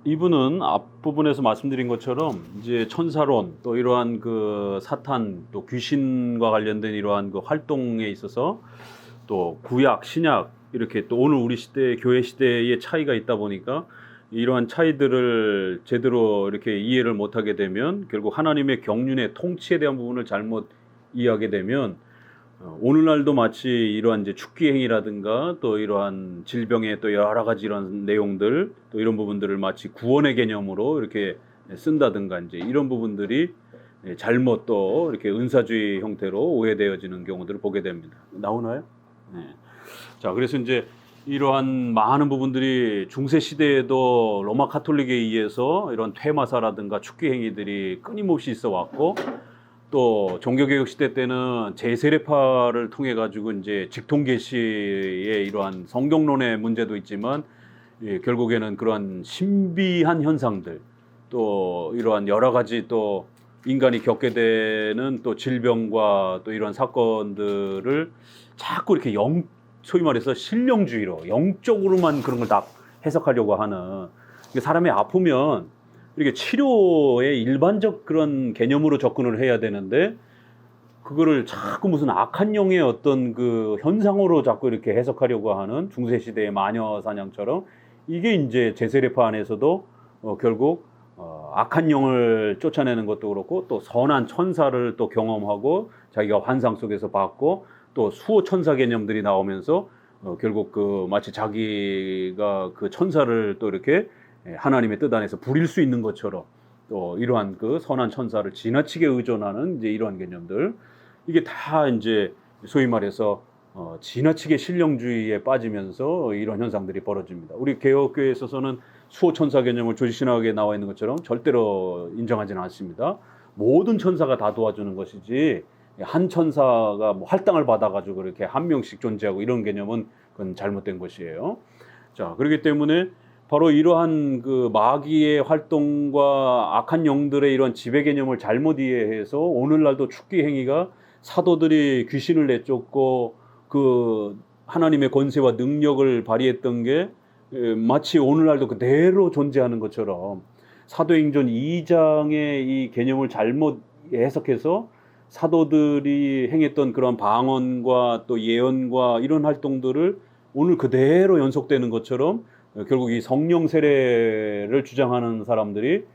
이분은 앞부분에서 말씀드린 것처럼 이제 천사론 또 이러한 그 사탄 또 귀신과 관련된 이러한 그 활동에 있어서 또 구약, 신약 이렇게 또 오늘 우리 시대 교회 시대의 차이가 있다 보니까 이러한 차이들을 제대로 이렇게 이해를 못하게 되면 결국 하나님의 경륜의 통치에 대한 부분을 잘못 이해하게 되면 오늘날도 마치 이러한 이제 축기 행위라든가 또 이러한 질병의 또 여러 가지 이런 내용들 또 이런 부분들을 마치 구원의 개념으로 이렇게 쓴다든가 이제 이런 부분들이 잘못 또 이렇게 은사주의 형태로 오해되어지는 경우들을 보게 됩니다. 나오나요? 네. 자, 그래서 이제 이러한 많은 부분들이 중세 시대에도 로마 카톨릭에 의해서 이런 퇴마사라든가 축기 행위들이 끊임없이 있어 왔고 또 종교개혁 시대 때는 제세례파를 통해 가지고 이제 직통계시의 이러한 성경론의 문제도 있지만 결국에는 그러한 신비한 현상들 또 이러한 여러 가지 또 인간이 겪게 되는 또 질병과 또 이런 사건들을 자꾸 이렇게 소위 말해서 신령주의로 영적으로만 그런 걸 다 해석하려고 하는 사람이 아프면 이렇게 치료의 일반적 그런 개념으로 접근을 해야 되는데 그거를 자꾸 무슨 악한 영의 어떤 그 현상으로 자꾸 이렇게 해석하려고 하는 중세 시대의 마녀 사냥처럼 이게 이제 제세례파 안에서도 결국 악한 영을 쫓아내는 것도 그렇고 또 선한 천사를 또 경험하고 자기가 환상 속에서 봤고 또 수호 천사 개념들이 나오면서 결국 그 마치 자기가 그 천사를 또 이렇게 하나님의 뜻 안에서 부릴 수 있는 것처럼 또 이러한 그 선한 천사를 지나치게 의존하는 이제 이러한 개념들 이게 다 이제 소위 말해서 지나치게 신령주의에 빠지면서 이런 현상들이 벌어집니다. 우리 개혁교회에 있어서는 수호 천사 개념을 조지신학에 나와 있는 것처럼 절대로 인정하지는 않습니다. 모든 천사가 다 도와주는 것이지 한 천사가 뭐 할당을 받아가지고 이렇게 한 명씩 존재하고 이런 개념은 그건 잘못된 것이에요. 자, 그렇기 때문에 바로 이러한 그 마귀의 활동과 악한 영들의 이런 지배 개념을 잘못 이해해서 오늘날도 축기 행위가 사도들이 귀신을 내쫓고 그 하나님의 권세와 능력을 발휘했던 게 마치 오늘날도 그대로 존재하는 것처럼 사도행전 2장의 이 개념을 잘못 해석해서 사도들이 행했던 그런 방언과 또 예언과 이런 활동들을 오늘 그대로 연속되는 것처럼 결국 이 성령 세례를 주장하는 사람들이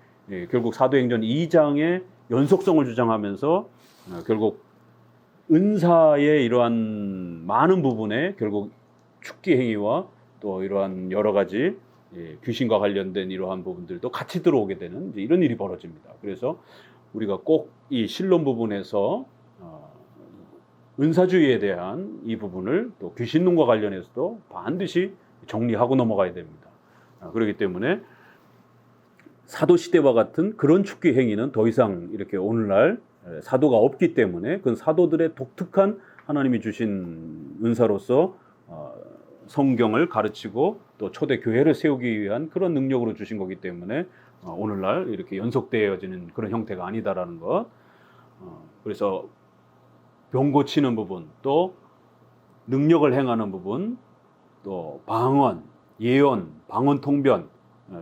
결국 사도행전 2장의 연속성을 주장하면서 결국 은사의 이러한 많은 부분에 결국 축기 행위와 또 이러한 여러 가지 귀신과 관련된 이러한 부분들도 같이 들어오게 되는 이제 이런 일이 벌어집니다. 그래서 우리가 꼭 이 신론 부분에서 은사주의에 대한 이 부분을 또 귀신론과 관련해서도 반드시 정리하고 넘어가야 됩니다. 그렇기 때문에 사도시대와 같은 그런 축기 행위는 더 이상 이렇게 오늘날 사도가 없기 때문에 그건 사도들의 독특한 하나님이 주신 은사로서 성경을 가르치고 또 초대 교회를 세우기 위한 그런 능력으로 주신 거기 때문에 오늘날 이렇게 연속되어지는 그런 형태가 아니다라는 것. 그래서 병 고치는 부분, 또 능력을 행하는 부분, 또 방언, 예언, 방언 통변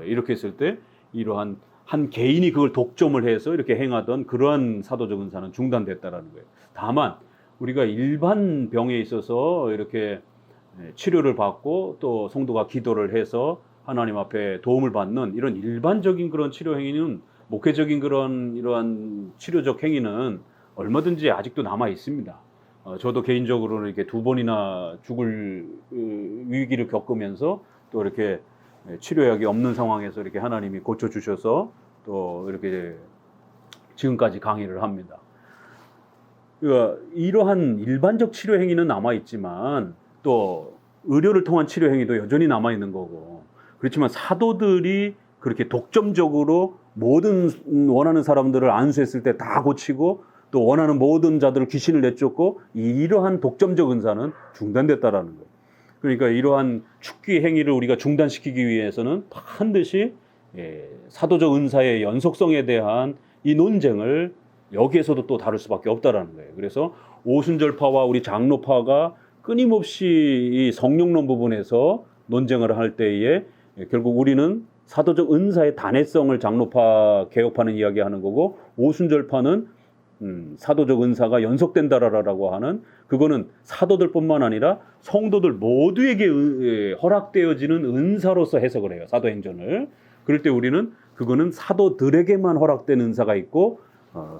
이렇게 했을 때 이러한 한 개인이 그걸 독점을 해서 이렇게 행하던 그러한 사도적 은사는 중단됐다라는 거예요. 다만 우리가 일반 병에 있어서 이렇게 치료를 받고 또 성도가 기도를 해서 하나님 앞에 도움을 받는 이런 일반적인 그런 치료 행위는 목회적인 그런 이러한 치료적 행위는 얼마든지 아직도 남아 있습니다. 저도 개인적으로는 이렇게 2번이나 죽을 위기를 겪으면서 또 이렇게 치료약이 없는 상황에서 이렇게 하나님이 고쳐주셔서 또 이렇게 지금까지 강의를 합니다. 그러니까 이러한 일반적 치료 행위는 남아 있지만 또 의료를 통한 치료 행위도 여전히 남아 있는 거고 그렇지만 사도들이 그렇게 독점적으로 모든 원하는 사람들을 안수했을 때 다 고치고 또 원하는 모든 자들을 귀신을 내쫓고 이러한 독점적 은사는 중단됐다라는 거예요. 그러니까 이러한 축기 행위를 우리가 중단시키기 위해서는 반드시 사도적 은사의 연속성에 대한 이 논쟁을 여기에서도 또 다룰 수밖에 없다라는 거예요. 그래서 오순절파와 우리 장로파가 끊임없이 이 성령론 부분에서 논쟁을 할 때에 결국 우리는 사도적 은사의 단회성을 장로파 개혁파는 이야기하는 거고, 오순절파는 사도적 은사가 연속된다라고 하는, 그거는 사도들뿐만 아니라 성도들 모두에게 허락되어지는 은사로서 해석을 해요, 사도행전을. 그럴 때 우리는 그거는 사도들에게만 허락된 은사가 있고,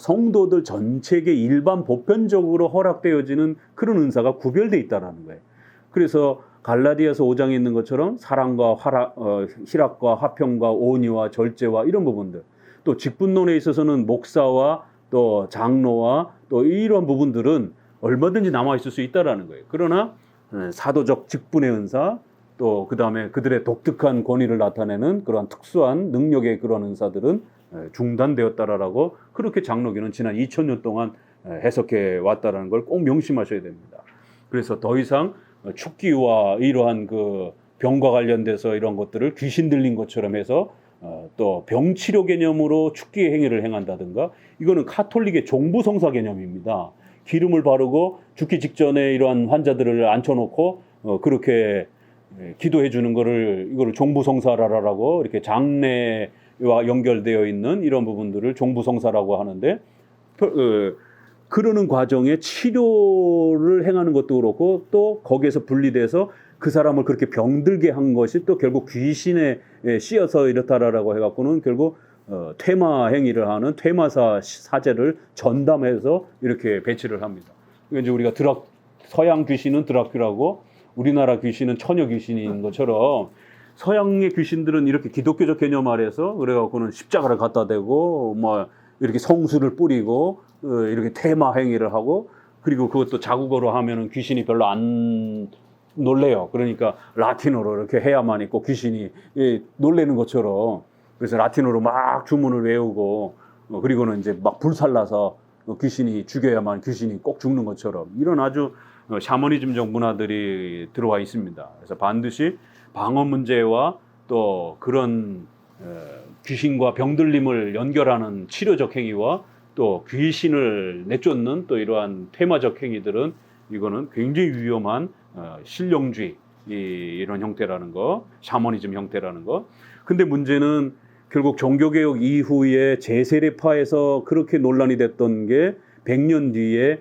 성도들 전체에게 일반 보편적으로 허락되어지는 그런 은사가 구별되어 있다는 거예요. 그래서 갈라디아서 5장에 있는 것처럼 사랑과 희락과 화평과 온유와 절제와 이런 부분들, 또 직분론에 있어서는 목사와 또 장로와 또 이런 부분들은 얼마든지 남아 있을 수 있다라는 거예요. 그러나 사도적 직분의 은사, 또 그 다음에 그들의 독특한 권위를 나타내는 그러한 특수한 능력의 그런 은사들은 중단되었다라고, 그렇게 장로교는 지난 2000년 동안 해석해 왔다라는 걸 꼭 명심하셔야 됩니다. 그래서 더 이상 축기와 이러한 그 병과 관련돼서 이런 것들을 귀신 들린 것처럼 해서 또 병치료 개념으로 축기의 행위를 행한다든가, 이거는 카톨릭의 종부성사 개념입니다. 기름을 바르고 죽기 직전에 이러한 환자들을 앉혀놓고 그렇게 기도해 주는 거를, 이거를 종부성사라고, 이렇게 장례와 연결되어 있는 이런 부분들을 종부성사라고 하는데, 그러는 과정에 치료를 행하는 것도 그렇고, 또 거기에서 분리돼서 그 사람을 그렇게 병들게 한 것이 또 결국 귀신에 씌어서 이렇다라고 해갖고는 결국 퇴마 행위를 하는 퇴마사 사제를 전담해서 이렇게 배치를 합니다. 그러니까 이제 우리가 서양 귀신은 드라큘라고 우리나라 귀신은 처녀 귀신인 것처럼, 서양의 귀신들은 이렇게 기독교적 개념 아래서 그래갖고는 십자가를 갖다 대고 뭐 이렇게 성수를 뿌리고 이렇게 퇴마 행위를 하고, 그리고 그것도 자국어로 하면은 귀신이 별로 안 놀래요. 그러니까 라틴어로 이렇게 해야만 있고 귀신이 놀래는 것처럼, 그래서 라틴어로 막 주문을 외우고, 그리고는 이제 막 불살라서 귀신이 죽여야만 귀신이 꼭 죽는 것처럼, 이런 아주 샤머니즘적 문화들이 들어와 있습니다. 그래서 반드시 방어 문제와 또 그런 귀신과 병들림을 연결하는 치료적 행위와 또 귀신을 내쫓는 또 이러한 테마적 행위들은, 이거는 굉장히 위험한 신령주의 이런 형태라는 거, 샤머니즘 형태라는 거. 근데 문제는 결국 종교개혁 이후에 제세례파에서 그렇게 논란이 됐던 게 100년 뒤에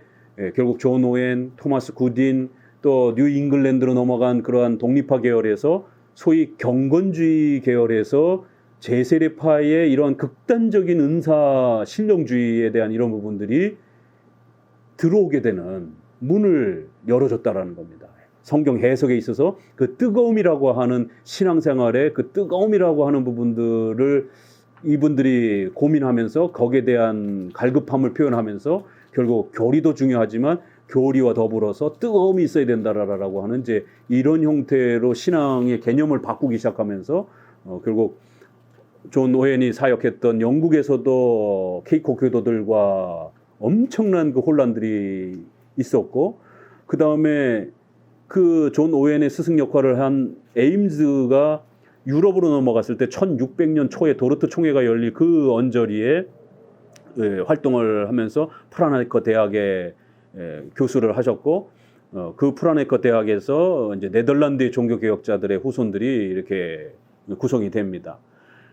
결국 존 오웬, 토마스 굿인, 또 뉴 잉글랜드로 넘어간 그러한 독립파 계열에서 소위 경건주의 계열에서 제세례파의 이런 극단적인 은사 신령주의에 대한 이런 부분들이 들어오게 되는 문을 열어줬다라는 겁니다. 성경 해석에 있어서 그 뜨거움이라고 하는 신앙생활의 그 뜨거움이라고 하는 부분들을 이분들이 고민하면서 거기에 대한 갈급함을 표현하면서 결국 교리도 중요하지만 교리와 더불어서 뜨거움이 있어야 된다라고 하는 이제 이런 형태로 신앙의 개념을 바꾸기 시작하면서 결국 존 오웬이 사역했던 영국에서도 케이코 교도들과 엄청난 그 혼란들이 있었고, 그 다음에 그 존 오웬의 스승 역할을 한 에임즈가 유럽으로 넘어갔을 때 1600년 초에 도르트 총회가 열릴 그 언저리에 활동을 하면서 프라네커 대학에 교수를 하셨고, 그 프라네커 대학에서 이제 네덜란드의 종교개혁자들의 후손들이 이렇게 구성이 됩니다.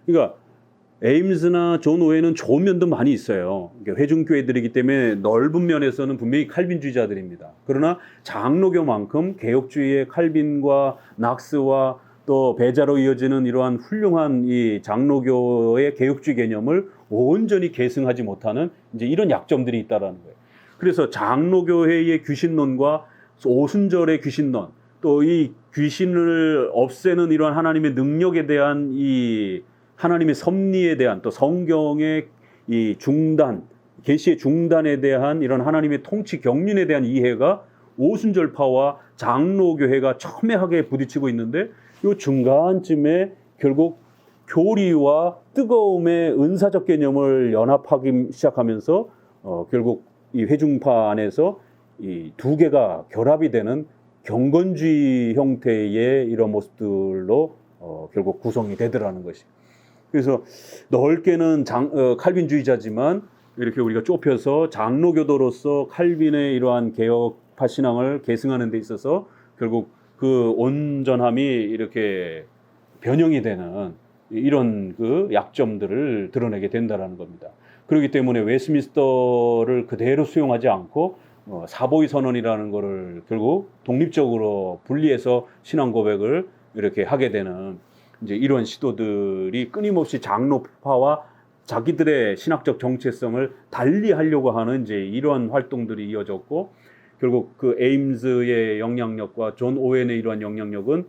그러니까 에임스나 존 오웬은 좋은 면도 많이 있어요. 회중교회들이기 때문에 넓은 면에서는 분명히 칼빈주의자들입니다. 그러나 장로교만큼 개혁주의의 칼빈과 낙스와 또 배자로 이어지는 이러한 훌륭한 이 장로교의 개혁주의 개념을 온전히 계승하지 못하는 이제 이런 약점들이 있다라는 거예요. 그래서 장로교회의 귀신론과 오순절의 귀신론, 또 이 귀신을 없애는 이러한 하나님의 능력에 대한 이 하나님의 섭리에 대한, 또 성경의 이 중단, 계시의 중단에 대한 이런 하나님의 통치 경륜에 대한 이해가 오순절파와 장로교회가 첨예하게 부딪히고 있는데, 이 중간쯤에 결국 교리와 뜨거움의 은사적 개념을 연합하기 시작하면서 결국 이 회중파 안에서 이 두 개가 결합이 되는 경건주의 형태의 이런 모습들로 결국 구성이 되더라는 것이. 그래서 넓게는 칼빈주의자지만 이렇게 우리가 좁혀서 장로교도로서 칼빈의 이러한 개혁파 신앙을 계승하는 데 있어서 결국 그 온전함이 이렇게 변형이 되는 이런 그 약점들을 드러내게 된다라는 겁니다. 그렇기 때문에 웨스트민스터를 그대로 수용하지 않고 사보이 선언이라는 거를 결국 독립적으로 분리해서 신앙 고백을 이렇게 하게 되는 이제 이런 시도들이 끊임없이 장로파와 자기들의 신학적 정체성을 달리하려고 하는 이제 이러한 활동들이 이어졌고, 결국 그 에임즈의 영향력과 존 오웬의 이러한 영향력은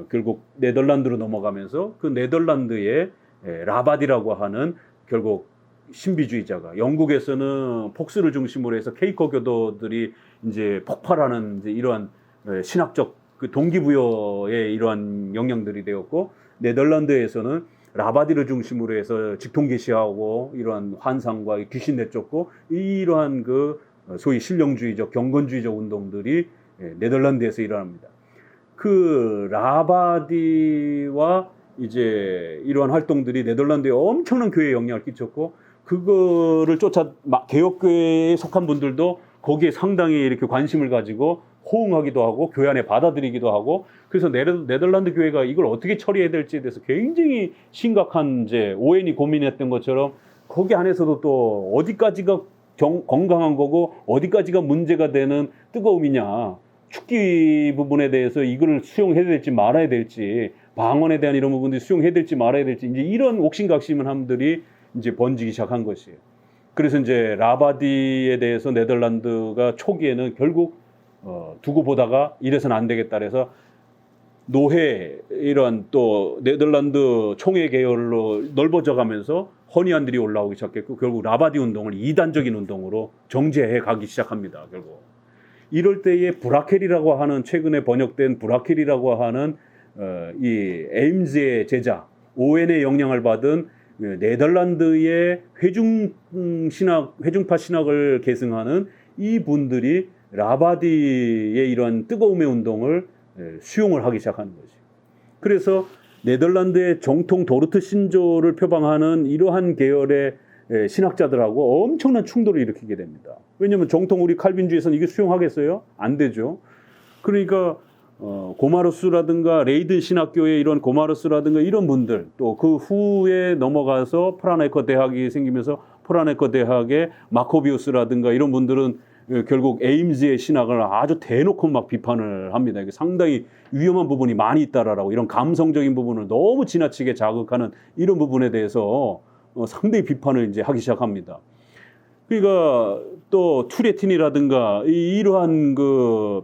결국 네덜란드로 넘어가면서 그 네덜란드의 라바디라고 하는 결국 신비주의자가, 영국에서는 폭스를 중심으로 해서 케이커 교도들이 이제 폭발하는 이제 이러한 신학적 그 동기부여의 이러한 영향들이 되었고, 네덜란드에서는 라바디를 중심으로 해서 직통계시하고 이러한 환상과 귀신 내쫓고 이러한 그 소위 신령주의적 경건주의적 운동들이 네덜란드에서 일어납니다. 그 라바디와 이제 이러한 활동들이 네덜란드에 엄청난 교회에 영향을 끼쳤고, 그거를 쫓아 개혁교회에 속한 분들도 거기에 상당히 이렇게 관심을 가지고 호응하기도 하고 교회 안에 받아들이기도 하고, 그래서 네덜란드 교회가 이걸 어떻게 처리해야 될지에 대해서 굉장히 심각한 이제 오웬이 고민했던 것처럼 거기 안에서도 또 어디까지가 건강한 거고 어디까지가 문제가 되는 뜨거움이냐, 축기 부분에 대해서 이걸 수용해야 될지 말아야 될지, 방언에 대한 이런 부분들이 수용해야 될지 말아야 될지, 이제 이런 옥신각심함들이 이제 번지기 시작한 것이에요. 그래서 이제 라바디에 대해서 네덜란드가 초기에는 결국 두고 보다가 이래서는 안 되겠다 그래서 노회 이런 또 네덜란드 총회 계열로 넓어져 가면서 허니안들이 올라오기 시작했고, 결국 라바디 운동을 이단적인 운동으로 정제해 가기 시작합니다. 결국 이럴 때에 브라켈이라고 하는, 최근에 번역된 브라켈이라고 하는 이 에임즈의 제자 오웬의 영향을 받은 네덜란드의 회중파 신학을 계승하는 이 분들이 라바디의 이런 뜨거움의 운동을 수용을 하기 시작하는 거지. 그래서 네덜란드의 정통 도르트 신조를 표방하는 이러한 계열의 신학자들하고 엄청난 충돌을 일으키게 됩니다. 왜냐하면 정통 우리 칼빈주의에서는 이게 수용하겠어요? 안 되죠. 그러니까 고마르스라든가 레이든 신학교의 이런 고마르스라든가 이런 분들, 또 그 후에 넘어가서 프라네커 대학이 생기면서 프라네커 대학의 마코비우스라든가 이런 분들은 결국 에임즈의 신학을 아주 대놓고 막 비판을 합니다. 이게 상당히 위험한 부분이 많이 있다라고, 이런 감성적인 부분을 너무 지나치게 자극하는 이런 부분에 대해서 상당히 비판을 이제 하기 시작합니다. 그러니까 또 투레틴이라든가 이러한 그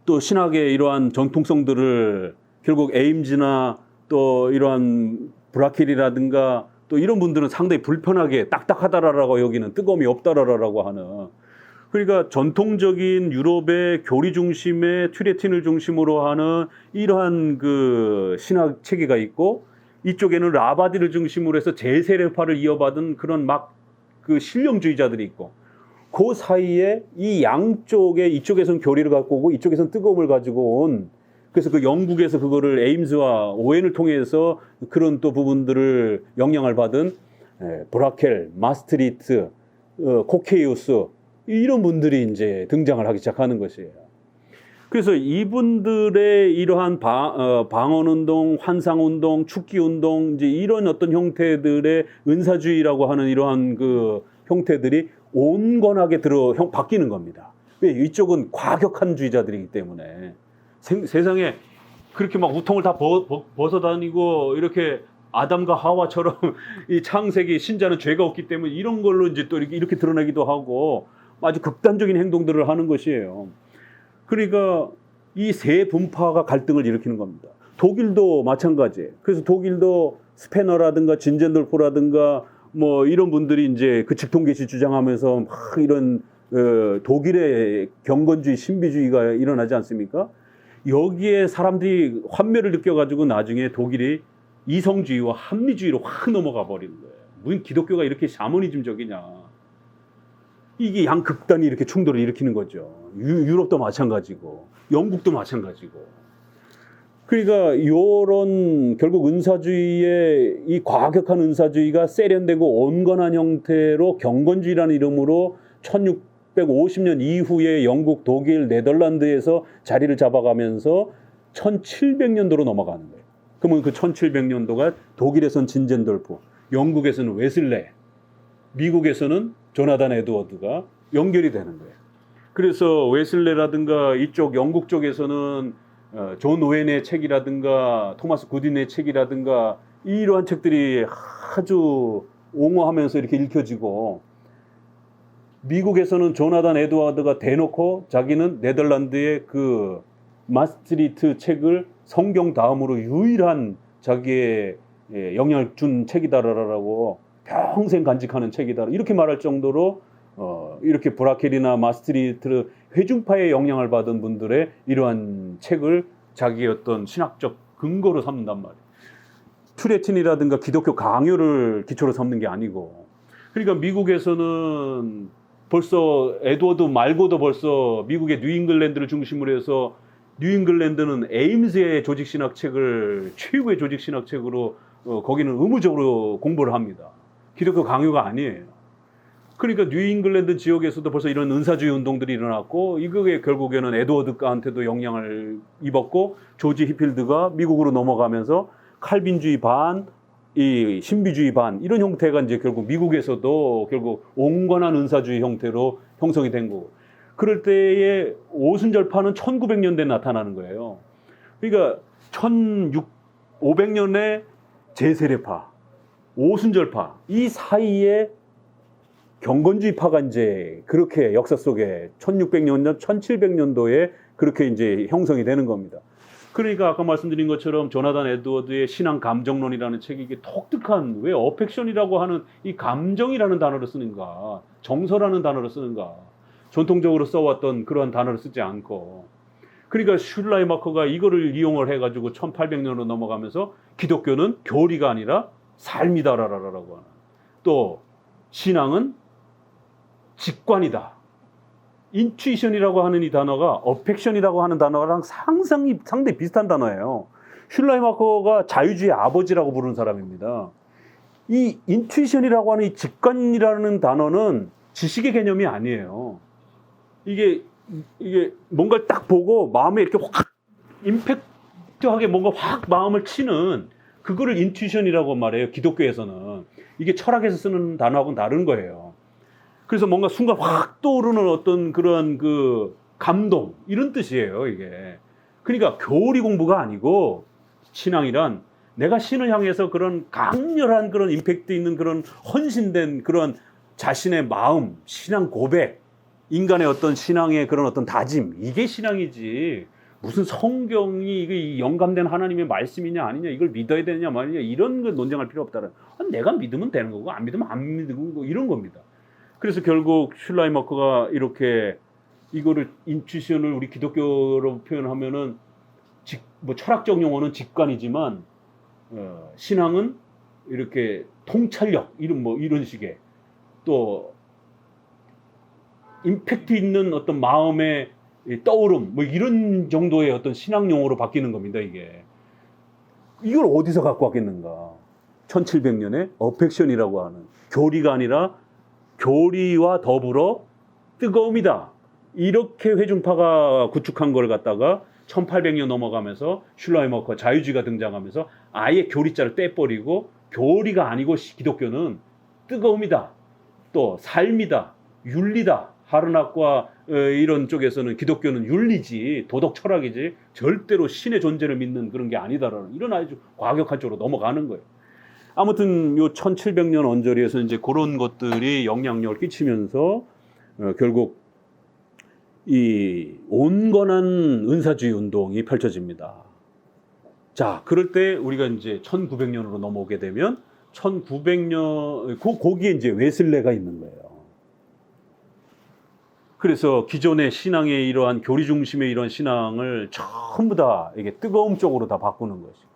또 신학의 이러한 정통성들을 결국 에임즈나 또 이러한 브라켈이라든가 또 이런 분들은 상당히 불편하게 딱딱하다라고 여기는, 뜨거움이 없다라고 하는, 그러니까 전통적인 유럽의 교리 중심의 튜레틴을 중심으로 하는 이러한 그 신학 체계가 있고, 이쪽에는 라바디를 중심으로 해서 제세례파를 이어받은 그런 막 그 신령주의자들이 있고, 그 사이에 이 양쪽에, 이쪽에서는 교리를 갖고 오고 이쪽에서는 뜨거움을 가지고 온, 그래서 그 영국에서 그거를 에임즈와 오웬을 통해서 그런 또 부분들을 영향을 받은 브라켈, 마스트리트, 코케이우스 이런 분들이 이제 등장을 하기 시작하는 것이에요. 그래서 이분들의 이러한 방언운동, 환상운동, 축기운동, 이제 이런 어떤 형태들의 은사주의라고 하는 이러한 그 형태들이 온건하게 바뀌는 겁니다. 왜? 이쪽은 과격한 주의자들이기 때문에 세상에 그렇게 막 우통을 다 벗어다니고 이렇게 아담과 하와처럼 이 창세기 신자는 죄가 없기 때문에 이런 걸로 이제 또 이렇게 드러내기도 하고 아주 극단적인 행동들을 하는 것이에요. 그러니까 이 세 분파가 갈등을 일으키는 겁니다. 독일도 마찬가지예요. 그래서 독일도 스페너라든가 진젠돌프라든가 뭐 이런 분들이 이제 그 직통계시 주장하면서 막 이런 독일의 경건주의 신비주의가 일어나지 않습니까? 여기에 사람들이 환멸을 느껴가지고 나중에 독일이 이성주의와 합리주의로 확 넘어가 버리는 거예요. 무슨 기독교가 이렇게 샤머니즘적이냐. 이게 양극단이 이렇게 충돌을 일으키는 거죠. 유럽도 마찬가지고 영국도 마찬가지고. 그러니까 이런 결국 은사주의의 이 과격한 은사주의가 세련되고 온건한 형태로 경건주의라는 이름으로 1650년 이후에 영국, 독일, 네덜란드에서 자리를 잡아가면서 1700년도로 넘어가는 거예요. 그러면 그 1700년도가 독일에선 진젠돌프, 영국에서는 웨슬레, 미국에서는 조나단 에드워드가 연결이 되는 거예요. 그래서 웨슬레라든가 이쪽 영국 쪽에서는 존 오웬의 책이라든가 토마스 구딘의 책이라든가 이러한 책들이 아주 옹호하면서 이렇게 읽혀지고, 미국에서는 조나단 에드워드가 대놓고 자기는 네덜란드의 그 마스트리트 책을 성경 다음으로 유일한 자기의 영향을 준 책이다라고 평생 간직하는 책이다 이렇게 말할 정도로 이렇게 브라켈이나 마스트리트 회중파의 영향을 받은 분들의 이러한 책을 자기의 어떤 신학적 근거로 삼는단 말이에요. 투레틴이라든가 기독교 강요를 기초로 삼는 게 아니고. 그러니까 미국에서는 벌써 에드워드 말고도 벌써 미국의 뉴잉글랜드를 중심으로 해서, 뉴잉글랜드는 에임스의 조직신학 책을 최고의 조직신학 책으로 거기는 의무적으로 공부를 합니다. 기독교 강요가 아니에요. 그러니까 뉴잉글랜드 지역에서도 벌써 이런 은사주의 운동들이 일어났고, 이게 결국에는 에드워드가한테도 영향을 입었고, 조지 히필드가 미국으로 넘어가면서 칼빈주의 반, 이 신비주의 반 이런 형태가 이제 결국 미국에서도 결국 온건한 은사주의 형태로 형성이 된 거고, 그럴 때에 오순절파는 1900년대에 나타나는 거예요. 그러니까 1500년에 제세례파, 오순절파 이 사이에 경건주의파가 이제 그렇게 역사 속에 1600년, 1700년도에 그렇게 이제 형성이 되는 겁니다. 그러니까 아까 말씀드린 것처럼 조나단 에드워드의 신앙 감정론이라는 책이 이게 독특한, 왜 어펙션이라고 하는 이 감정이라는 단어를 쓰는가, 정서라는 단어를 쓰는가, 전통적으로 써왔던 그러한 단어를 쓰지 않고. 그러니까 슐라이마커가 이거를 이용을 해가지고 1800년으로 넘어가면서 기독교는 교리가 아니라 삶이다라고 하는, 또 신앙은 직관이다. 인투이션이라고 하는 이 단어가 어펙션이라고 하는 단어랑 상당히 비슷한 단어예요. 슐라이마커가 자유주의 아버지라고 부르는 사람입니다. 이 인투이션이라고 하는 이 직관이라는 단어는 지식의 개념이 아니에요. 이게 뭔가를 딱 보고 마음에 이렇게 확 임팩트하게 뭔가 확 마음을 치는 그거를 인투이션이라고 말해요. 기독교에서는. 이게 철학에서 쓰는 단어하고는 다른 거예요. 그래서 뭔가 순간 확 떠오르는 어떤 그런 그 감동 이런 뜻이에요, 이게. 그러니까 교리 공부가 아니고, 신앙이란 내가 신을 향해서 그런 강렬한 그런 임팩트 있는 그런 헌신된 그런 자신의 마음, 신앙 고백, 인간의 어떤 신앙의 그런 어떤 다짐, 이게 신앙이지. 무슨 성경이 이게 영감된 하나님의 말씀이냐 아니냐, 이걸 믿어야 되느냐 말이냐, 이런 거 논쟁할 필요 없다는. 내가 믿으면 되는 거고 안 믿으면 안 믿는 거, 이런 겁니다. 그래서 결국 슐라이마커가 이렇게 이거를 인투이션을 우리 기독교로 표현하면은 뭐 철학적 용어는 직관이지만 신앙은 이렇게 통찰력 이런 식의 또 임팩트 있는 어떤 마음의 떠오름 뭐 이런 정도의 어떤 신앙 용어로 바뀌는 겁니다. 이걸 어디서 갖고 왔겠는가? 1700년에 어펙션이라고 하는, 교리가 아니라 교리와 더불어 뜨거움이다. 이렇게 회중파가 구축한 걸 갖다가 1800년 넘어가면서 슐라이머커 자유주의가 등장하면서 아예 교리자를 떼버리고, 교리가 아니고 기독교는 뜨거움이다. 또 삶이다. 윤리다. 하르낙과 이런 쪽에서는 기독교는 윤리지, 도덕 철학이지 절대로 신의 존재를 믿는 그런 게 아니다라는 이런 아주 과격한 쪽으로 넘어가는 거예요. 아무튼 요 1700년 언저리에서 이제 그런 것들이 영향력을 끼치면서 결국 이 온건한 은사주의 운동이 펼쳐집니다. 자, 그럴 때 우리가 이제 1900년으로 넘어오게 되면 1900년 거기에 이제 웨슬레가 있는 거예요. 그래서 기존의 신앙의 이러한 교리 중심의 이런 신앙을 전부 다 이게 뜨거움 쪽으로 다 바꾸는 것이죠.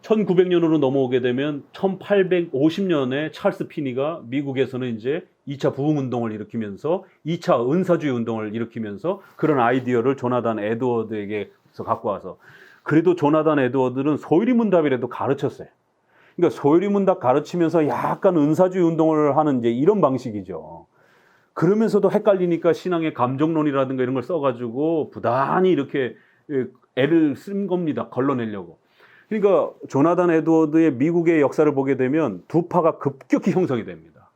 1900년으로 넘어오게 되면 1850년에 찰스 피니가 미국에서는 이제 2차 부흥운동을 일으키면서 2차 은사주의 운동을 일으키면서 그런 아이디어를 조나단 에드워드에게서 갖고 와서, 그래도 조나단 에드워드는 소유리문답이라도 가르쳤어요. 그러니까 소유리문답 가르치면서 약간 은사주의 운동을 하는 이제 이런 방식이죠. 그러면서도 헷갈리니까 신앙의 감정론이라든가 이런 걸 써가지고 부단히 이렇게 애를 쓴 겁니다. 걸러내려고. 그러니까 조나단 에드워드의 미국의 역사를 보게 되면 두 파가 급격히 형성이 됩니다.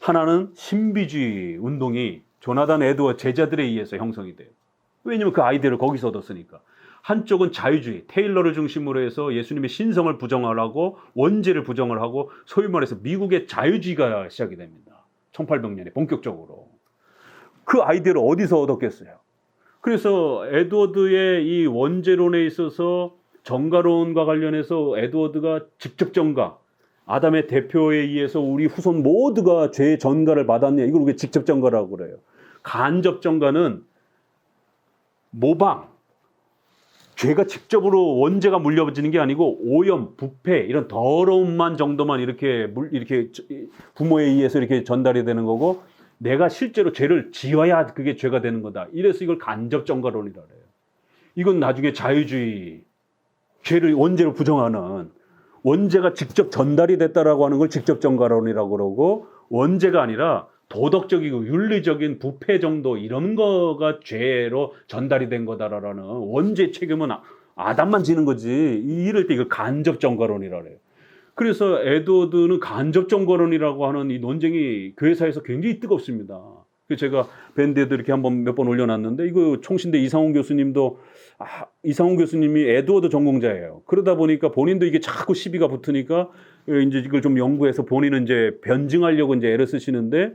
하나는 신비주의 운동이 조나단 에드워드 제자들에 의해서 형성이 돼요. 왜냐하면 그 아이디어를 거기서 얻었으니까. 한쪽은 자유주의, 테일러를 중심으로 해서 예수님의 신성을 부정을 하고 원죄를 부정을 하고 소위 말해서 미국의 자유주의가 시작이 됩니다. 1800년에 본격적으로. 그 아이디어를 어디서 얻었겠어요? 그래서 에드워드의 이 원죄론에 있어서 정가론과 관련해서 에드워드가 직접 정가, 아담의 대표에 의해서 우리 후손 모두가 죄의 전가를 받았냐, 이걸 우리가 직접 정가라고 그래요. 간접 정가는 모방, 죄가 직접으로 원죄가 물려지는 게 아니고 오염, 부패 이런 더러움만 정도만 이렇게 부모에 의해서 이렇게 전달이 되는 거고, 내가 실제로 죄를 지어야 그게 죄가 되는 거다. 이래서 이걸 간접 정가론이라 그래요. 이건 나중에 자유주의, 죄를 원죄로 부정하는, 원죄가 직접 전달이 됐다라고 하는 걸 직접 정가론이라고 그러고, 원죄가 아니라 도덕적이고 윤리적인 부패 정도 이런 거가 죄로 전달이 된 거다라는, 원죄 책임은 아담만 지는 거지. 이럴 때 이걸 간접 정가론이라 그래요. 그래서 에드워드는 간접 정가론이라고 하는 이 논쟁이 교회사에서 굉장히 뜨겁습니다. 제가 밴드에도 이렇게 한번 몇 번 올려놨는데, 이거 총신대 이상훈 교수님도, 이상훈 교수님이 에드워드 전공자예요. 그러다 보니까 본인도 이게 자꾸 시비가 붙으니까 이제 이걸 좀 연구해서 본인은 이제 변증하려고 이제 애를 쓰시는데,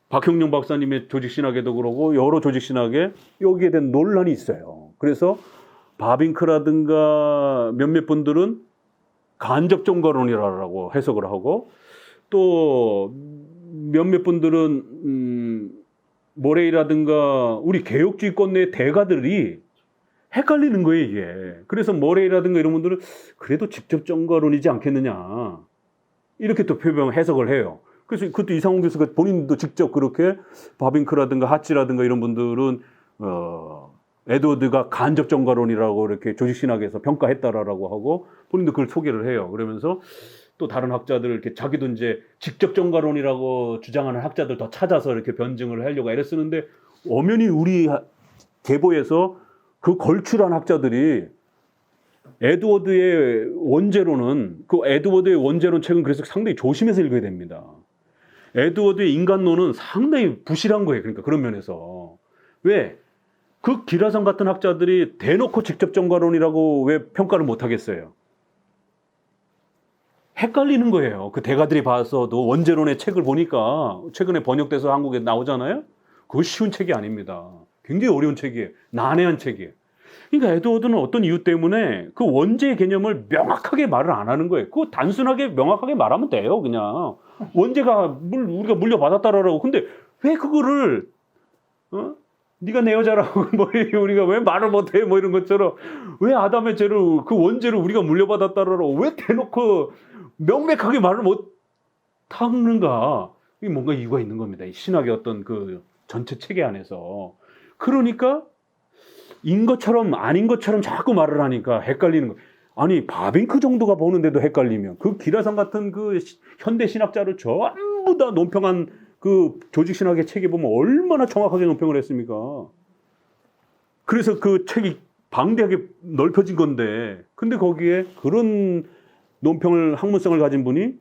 박형룡 박사님의 조직신학에도 그러고 여러 조직신학에 여기에 대한 논란이 있어요. 그래서 바빙크라든가 몇몇 분들은 간접 정가론이라고 해석을 하고, 또 몇몇 분들은 모레이라든가 우리 개혁주의권 내 대가들이 헷갈리는 거예요, 이게. 그래서 모레이라든가 이런 분들은 그래도 직접 정가론이지 않겠느냐, 이렇게 또 해석을 해요. 그래서 그것도 이상훈 교수가 본인도 직접 그렇게, 바빙크라든가 하치라든가 이런 분들은 에드워드가 간접 정가론이라고 이렇게 조직신학에서 평가했다라고 하고 본인도 그걸 소개를 해요. 그러면서 또 다른 학자들 이렇게 자기도 이제 직접 정가론이라고 주장하는 학자들 더 찾아서 이렇게 변증을 하려고 애를 쓰는데, 엄연히 우리 계보에서 그 걸출한 학자들이 에드워드의 원죄론은, 그 에드워드의 원죄론 책은 그래서 상당히 조심해서 읽어야 됩니다. 에드워드의 인간론은 상당히 부실한 거예요. 그러니까 그런 면에서. 왜? 그 기라성 같은 학자들이 대놓고 직접 정가론이라고 왜 평가를 못 하겠어요? 헷갈리는 거예요. 그 대가들이 봐서도 원죄론의 책을 보니까, 최근에 번역돼서 한국에 나오잖아요. 그거 쉬운 책이 아닙니다. 굉장히 어려운 책이에요. 난해한 책이에요. 그러니까 에드워드는 어떤 이유 때문에 그 원죄의 개념을 명확하게 말을 안 하는 거예요. 그거 단순하게 명확하게 말하면 돼요. 그냥 원죄가 우리가 물려받았다라고. 근데 왜 그거를 네가 내 여자라고 뭐 우리가 왜 말을 못해 뭐 이런 것처럼, 왜 아담의 죄를, 그 원죄를 우리가 물려받았다라고 왜 대놓고 명백하게 말을 못 하는가? 이게 뭔가 이유가 있는 겁니다. 이 신학의 어떤 그 전체 체계 안에서. 그러니까 인 것처럼 아닌 것처럼 자꾸 말을 하니까 헷갈리는 거예요. 아니 바빙크 정도가 보는데도 헷갈리면 그 기라성 같은 그 현대 신학자를 전부 다 논평한 그 조직신학의 책에 보면 얼마나 정확하게 논평을 했습니까? 그래서 그 책이 방대하게 넓혀진 건데, 근데 거기에 그런 논평을, 학문성을 가진 분이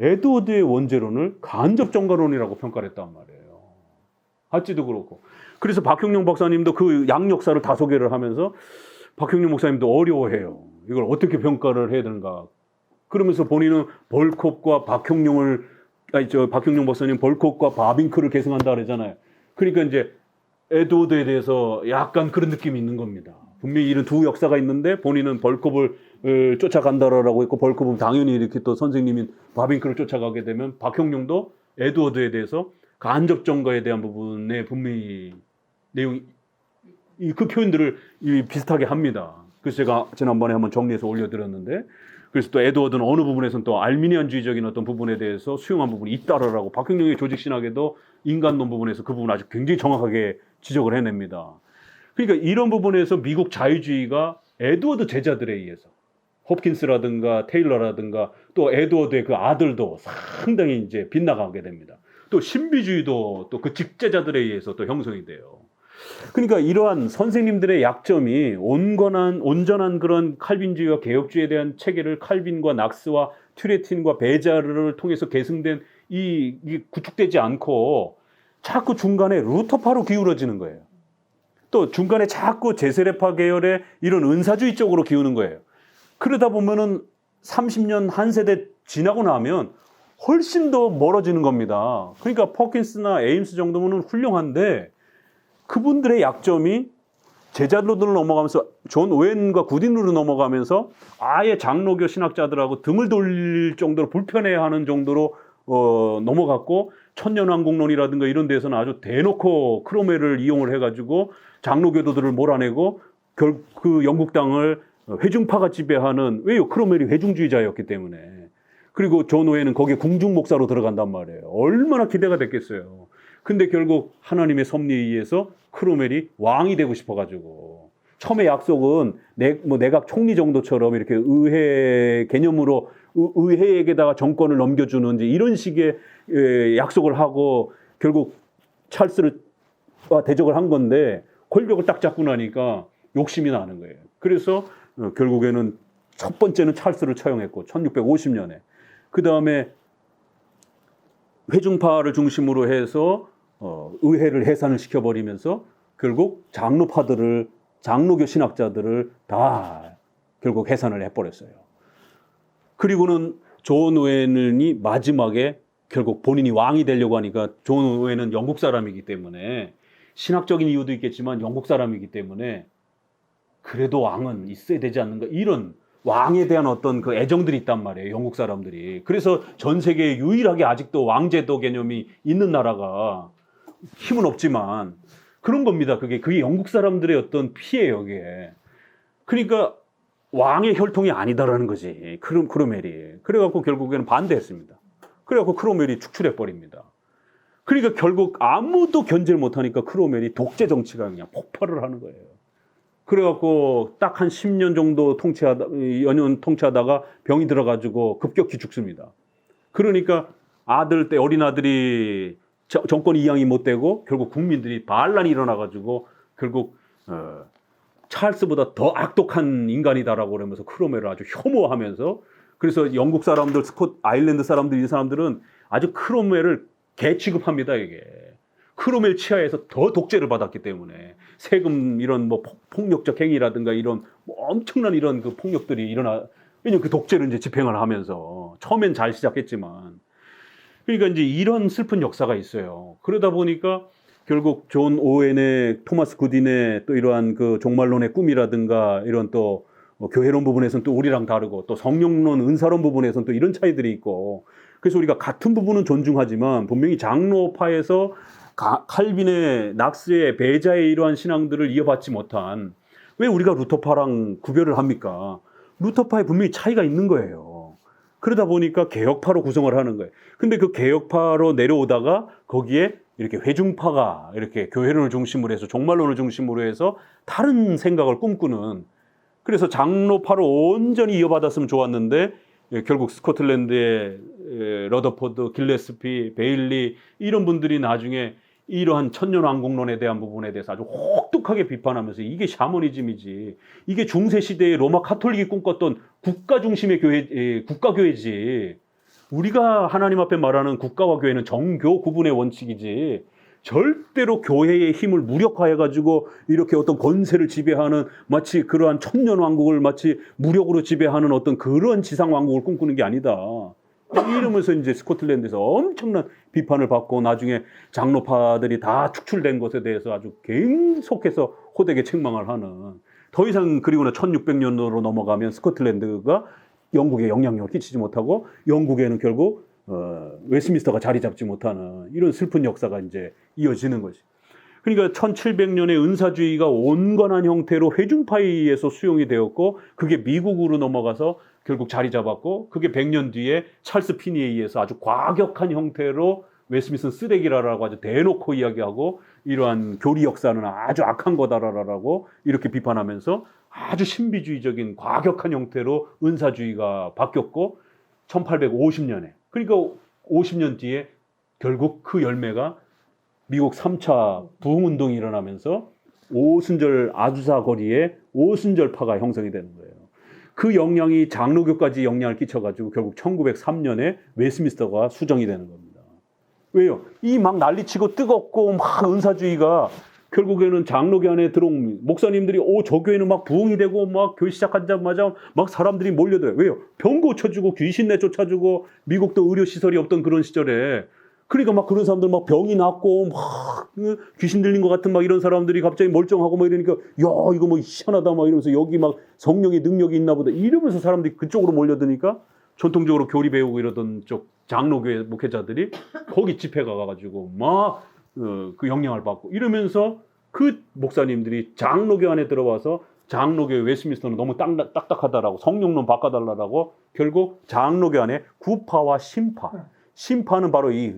에드워드의 원죄론을 간접 정가론이라고 평가를 했단 말이에요. 하찌도 그렇고. 그래서 박형룡 박사님도 그 양역사를 다 소개를 하면서 박형룡 목사님도 어려워해요. 이걸 어떻게 평가를 해야 되는가. 그러면서 본인은 벌콥과 박형룡 박사님 벌콥과 바빙크를 계승한다 그러잖아요. 그러니까 이제 에드워드에 대해서 약간 그런 느낌이 있는 겁니다. 분명히 이런 두 역사가 있는데 본인은 벌콥을 쫓아간다라고 했고, 벌콥은 당연히 이렇게 또 선생님인 바빙크를 쫓아가게 되면 박형룡도 에드워드에 대해서 간접 정가에 대한 부분에 분명히 내용이 그 표현들을 비슷하게 합니다. 그래서 제가 지난번에 한번 정리해서 올려드렸는데, 그래서 또 에드워드는 어느 부분에서는 또 알미니안주의적인 어떤 부분에 대해서 수용한 부분이 있다라고, 박형룡의 조직신학에도 인간론 부분에서 그 부분 아주 굉장히 정확하게 지적을 해냅니다. 그러니까 이런 부분에서 미국 자유주의가 에드워드 제자들에 의해서, 홉킨스라든가 테일러라든가 또 에드워드의 그 아들도 상당히 이제 빗나가게 됩니다. 또 신비주의도 또 그 직제자들에 의해서 또 형성이 돼요. 그러니까 이러한 선생님들의 약점이 온전한 그런 칼빈주의와 개혁주의에 대한 체계를 칼빈과 낙스와 튜레틴과 베자르를 통해서 계승된 이 구축되지 않고 자꾸 중간에 루터파로 기울어지는 거예요. 또 중간에 자꾸 제세례파 계열의 이런 은사주의 쪽으로 기우는 거예요. 그러다 보면은 30년 한 세대 지나고 나면 훨씬 더 멀어지는 겁니다. 그러니까 퍼킨스나 에임스 정도면 훌륭한데 그분들의 약점이 제자들로 넘어가면서 존 오웬과 구딘으로 넘어가면서 아예 장로교 신학자들하고 등을 돌릴 정도로 불편해하는 정도로 넘어갔고 천년왕국론이라든가 이런 데서는 아주 대놓고 크로멜을 이용을 해가지고 장로교도들을 몰아내고 그 영국 땅을 회중파가 지배하는 왜요? 크로멜이 회중주의자였기 때문에. 그리고 존 오웬은 거기에 궁중 목사로 들어간단 말이에요. 얼마나 기대가 됐겠어요. 근데 결국 하나님의 섭리에 의해서 크로멜이 왕이 되고 싶어가지고 처음에 약속은 내각 총리 정도처럼 이렇게 의회 개념으로 의회에게다가 정권을 넘겨주는 이런 식의 약속을 하고 결국 찰스를 대적을 한 건데 권력을 딱 잡고 나니까 욕심이 나는 거예요. 그래서 결국에는 첫 번째는 찰스를 처형했고 1650년에 그 다음에 회중파를 중심으로 해서 의회를 해산을 시켜버리면서 결국 장로교 신학자들을 다 결국 해산을 해버렸어요. 그리고는 존 오웬이 마지막에 결국 본인이 왕이 되려고 하니까 존 오웬은 영국 사람이기 때문에 신학적인 이유도 있겠지만 영국 사람이기 때문에 그래도 왕은 있어야 되지 않는가 이런 왕에 대한 어떤 그 애정들이 있단 말이에요. 영국 사람들이. 그래서 전 세계에 유일하게 아직도 왕제도 개념이 있는 나라가 힘은 없지만 그런 겁니다. 그게 영국 사람들의 어떤 피해예요. 그게. 그러니까 왕의 혈통이 아니다라는 거지. 크로멜이. 그래갖고 결국에는 반대했습니다. 그래갖고 크로멜이 축출해 버립니다. 그러니까 결국 아무도 견제를 못하니까 크로멜이 독재 정치가 그냥 폭발을 하는 거예요. 그래갖고 딱 한 10년 정도 통치하다가 병이 들어가지고 급격히 죽습니다. 그러니까 어린 아들이 정권 이양이 못 되고 결국 국민들이 반란이 일어나가지고 결국 찰스보다 더 악독한 인간이다라고 그러면서 크로멜을 아주 혐오하면서 그래서 영국 사람들, 아일랜드 사람들 이 사람들은 아주 크로멜을 개 취급합니다. 이게. 크로멜 치하에서 더 독재를 받았기 때문에 세금 이런 폭력적 행위라든가 이런 엄청난 이런 그 폭력들이 왜냐면 그 독재를 이제 집행을 하면서 처음엔 잘 시작했지만 그러니까 이제 이런 슬픈 역사가 있어요. 그러다 보니까 결국 존 오웬의 토마스 구딘의 또 이러한 그 종말론의 꿈이라든가 이런 또 교회론 부분에서는 또 우리랑 다르고 또 성령론 은사론 부분에서는 또 이런 차이들이 있고 그래서 우리가 같은 부분은 존중하지만 분명히 장로파에서 칼빈의 낙스의 베자의 이러한 신앙들을 이어받지 못한 왜 우리가 루터파랑 구별을 합니까? 루터파에 분명히 차이가 있는 거예요. 그러다 보니까 개혁파로 구성을 하는 거예요. 근데 그 개혁파로 내려오다가 거기에 이렇게 회중파가 이렇게 교회론을 중심으로 해서 종말론을 중심으로 해서 다른 생각을 꿈꾸는 그래서 장로파로 온전히 이어받았으면 좋았는데 결국 스코틀랜드의 러더포드, 길레스피, 베일리 이런 분들이 나중에 이러한 천년왕국론에 대한 부분에 대해서 아주 혹독하게 비판하면서 이게 샤머니즘이지 이게 중세시대의 로마 카톨릭이 꿈꿨던 국가 중심의 국가교회지 우리가 하나님 앞에 말하는 국가와 교회는 정교 구분의 원칙이지 절대로 교회의 힘을 무력화해가지고 이렇게 어떤 권세를 지배하는 마치 그러한 천년왕국을 마치 무력으로 지배하는 어떤 그런 지상왕국을 꿈꾸는 게 아니다. 이러면서 이제 스코틀랜드에서 엄청난 비판을 받고 나중에 장로파들이 다 축출된 것에 대해서 아주 계속해서 호되게 책망을 하는 더 이상 그리고는 1600년으로 넘어가면 스코틀랜드가 영국에 영향력을 끼치지 못하고 영국에는 결국 웨스트민스터가 자리 잡지 못하는 이런 슬픈 역사가 이제 이어지는 것이. 그러니까 1700년에 은사주의가 온건한 형태로 회중파에 의해서 수용이 되었고 그게 미국으로 넘어가서 결국 자리 잡았고 그게 100년 뒤에 찰스 피니에 의해서 아주 과격한 형태로 웨스트민스터 쓰레기라고 아주 대놓고 이야기하고 이러한 교리 역사는 아주 악한 거다라고 이렇게 비판하면서 아주 신비주의적인 과격한 형태로 은사주의가 바뀌었고 1850년에 그러니까 50년 뒤에 결국 그 열매가 미국 3차 부흥운동이 일어나면서 오순절 아주사 거리에 오순절파가 형성이 되는 거예요. 그 영향이 장로교까지 영향을 끼쳐가지고 결국 1903년에 웨스민스터가 수정이 되는 겁니다. 왜요? 이 막 난리치고 뜨겁고 막 은사주의가 결국에는 장로교 안에 들어온 목사님들이 저 교회는 막 부흥이 되고 막 교회 시작하자마자 막 사람들이 몰려들어요. 왜요? 병 고쳐주고 귀신 내쫓아주고 미국도 의료시설이 없던 그런 시절에 그러니까 막 그런 사람들 막 병이 낫고 막 귀신 들린 것 같은 막 이런 사람들이 갑자기 멀쩡하고 막 이러니까 야 이거 뭐 희한하다 막 이러면서 여기 막 성령의 능력이 있나 보다 이러면서 사람들이 그쪽으로 몰려드니까 전통적으로 교리 배우고 이러던 쪽 장로교회 목회자들이 거기 집회가 가가지고 막 그 영향을 받고 이러면서 그 목사님들이 장로교 안에 들어와서 장로교회 웨스민스터는 너무 딱딱하다라고 성령론 바꿔달라고 결국 장로교 안에 구파와 신파는 바로 이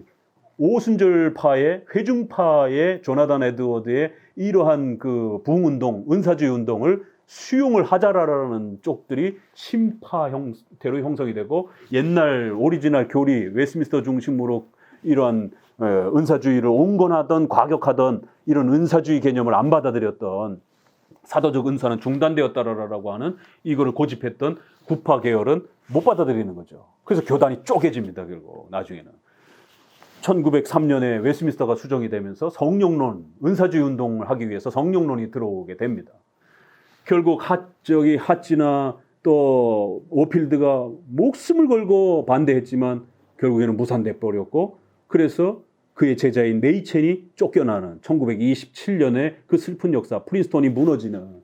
오순절파의 회중파의 조나단 에드워드의 이러한 그 부흥운동, 은사주의 운동을 수용을 하자라는 쪽들이 신파 형태로 형성이 되고 옛날 오리지널 교리 웨스민스터 중심으로 이러한 은사주의를 온건하던 과격하던 이런 은사주의 개념을 안 받아들였던 사도적 은사는 중단되었다라고 하는 이거를 고집했던 구파 계열은 못 받아들이는 거죠. 그래서 교단이 쪼개집니다. 결국 나중에는 1903년에 웨스민스터가 수정이 되면서 성령론, 은사주의 운동을 하기 위해서 성령론이 들어오게 됩니다. 결국 하찌나 또 오필드가 목숨을 걸고 반대했지만 결국에는 무산돼 버렸고 그래서 그의 제자인 네이첸이 쫓겨나는 1927년에 그 슬픈 역사, 프린스턴이 무너지는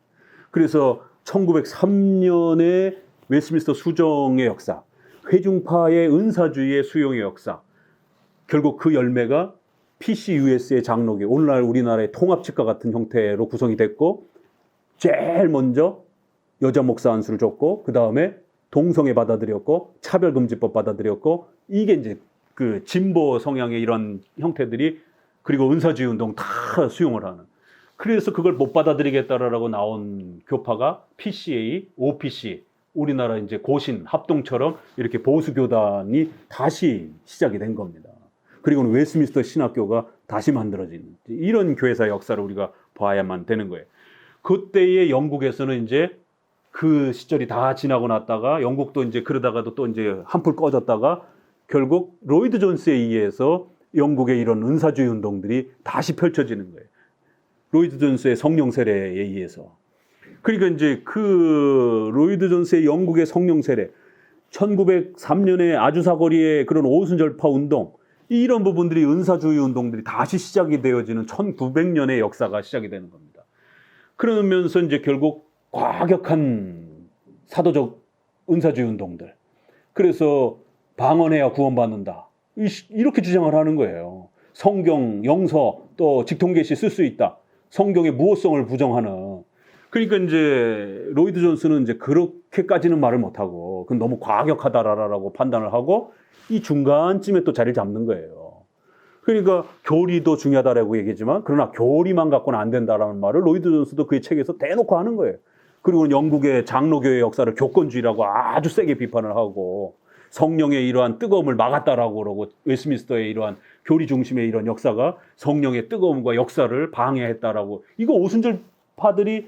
그래서 1903년에 웨스민스터 수정의 역사, 회중파의 은사주의의 수용의 역사 결국 그 열매가 PCUS의 장로교, 오늘날 우리나라의 통합측과 같은 형태로 구성이 됐고 제일 먼저 여자 목사 안수를 줬고 그 다음에 동성애 받아들였고 차별금지법 받아들였고 이게 이제 그 진보 성향의 이런 형태들이 그리고 은사주의 운동 다 수용을 하는 그래서 그걸 못 받아들이겠다라고 나온 교파가 PCA, OPC 우리나라 이제 고신 합동처럼 이렇게 보수 교단이 다시 시작이 된 겁니다. 그리고는 웨스민스터 신학교가 다시 만들어진 이런 교회사 역사를 우리가 봐야만 되는 거예요. 그때의 영국에서는 이제 그 시절이 다 지나고 났다가 영국도 이제 그러다가도 또 이제 한풀 꺼졌다가 결국 로이드 존스에 의해서 영국의 이런 은사주의 운동들이 다시 펼쳐지는 거예요. 로이드 존스의 성령 세례에 의해서. 그러니까 이제 그 로이드 존스의 영국의 성령 세례, 1903년에 아주사거리의 그런 오순절파 운동, 이런 부분들이 은사주의 운동들이 다시 시작이 되어지는 1900년의 역사가 시작이 되는 겁니다. 그러면서 이제 결국 과격한 사도적 은사주의 운동들. 그래서 방언해야 구원받는다. 이렇게 주장을 하는 거예요. 성경, 영서, 또 직통계시 쓸 수 있다. 성경의 무호성을 부정하는. 그러니까 이제 로이드 존스는 이제 그렇게까지는 말을 못하고 그건 너무 과격하다라고 판단을 하고 이 중간쯤에 또 자리를 잡는 거예요. 그러니까 교리도 중요하다라고 얘기했지만 그러나 교리만 갖고는 안 된다라는 말을 로이드 존스도 그의 책에서 대놓고 하는 거예요. 그리고 영국의 장로교의 역사를 교권주의라고 아주 세게 비판을 하고 성령의 이러한 뜨거움을 막았다라고 그러고 웨스민스터의 이러한 교리 중심의 이런 역사가 성령의 뜨거움과 역사를 방해했다라고 이거 오순절파들이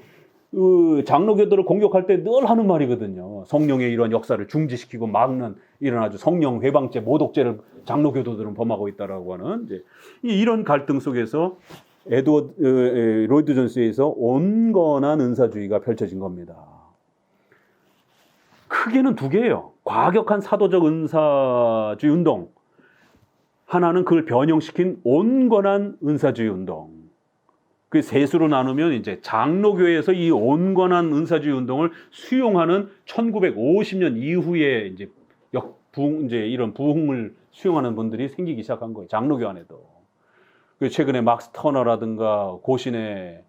장로교들을 공격할 때 늘 하는 말이거든요. 성령의 이런 역사를 중지시키고 막는 이런 아주 성령 회방죄, 모독죄를 장로교도들은 범하고 있다라고 하는 이제 이런 갈등 속에서 로이드 존스에서 온건한 은사주의가 펼쳐진 겁니다. 크게는 두 개예요. 과격한 사도적 은사주의 운동. 하나는 그걸 변형시킨 온건한 은사주의 운동. 그 셋으로 나누면 이제 장로교회에서 이 온건한 은사주의 운동을 수용하는 1950년 이후에 이제 이제 이런 부흥을 수용하는 분들이 생기기 시작한 거예요. 장로교 안에도. 최근에 막스 터너라든가 고신의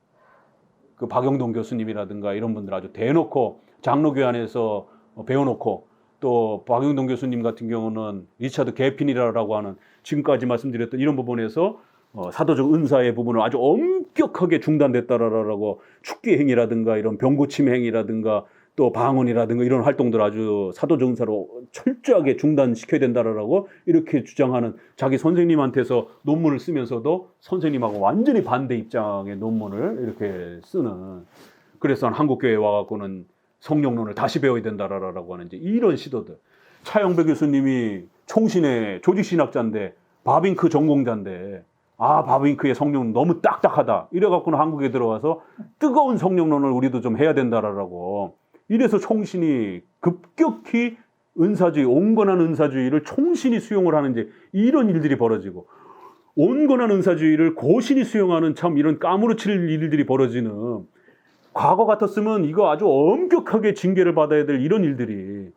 그 박영동 교수님이라든가 이런 분들 아주 대놓고 장로교 안에서 배워놓고 또 박영동 교수님 같은 경우는 리차드 개핀이라고 하는 지금까지 말씀드렸던 이런 부분에서 사도적 은사의 부분을 아주 엄격하게 중단됐다라고 축기 행위라든가 이런 병고침 행위라든가 또 방언이라든가 이런 활동들 아주 사도적 은사로 철저하게 중단시켜야 된다라고 이렇게 주장하는 자기 선생님한테서 논문을 쓰면서도 선생님하고 완전히 반대 입장의 논문을 이렇게 쓰는, 그래서 한국교회에 와갖고는 성령론을 다시 배워야 된다라고 하는 이제 이런 시도들. 차영배 교수님이 총신의 조직신학자인데 바빙크 전공자인데 바빙크의 성령론 너무 딱딱하다 이래갖고는 한국에 들어와서 뜨거운 성령론을 우리도 좀 해야 된다라고, 이래서 총신이 급격히 은사주의, 온건한 은사주의를 총신이 수용을 하는 이제 이런 일들이 벌어지고, 온건한 은사주의를 고신이 수용하는 참 이런 까무러칠 일들이 벌어지는, 과거 같았으면 이거 아주 엄격하게 징계를 받아야 될 이런 일들이.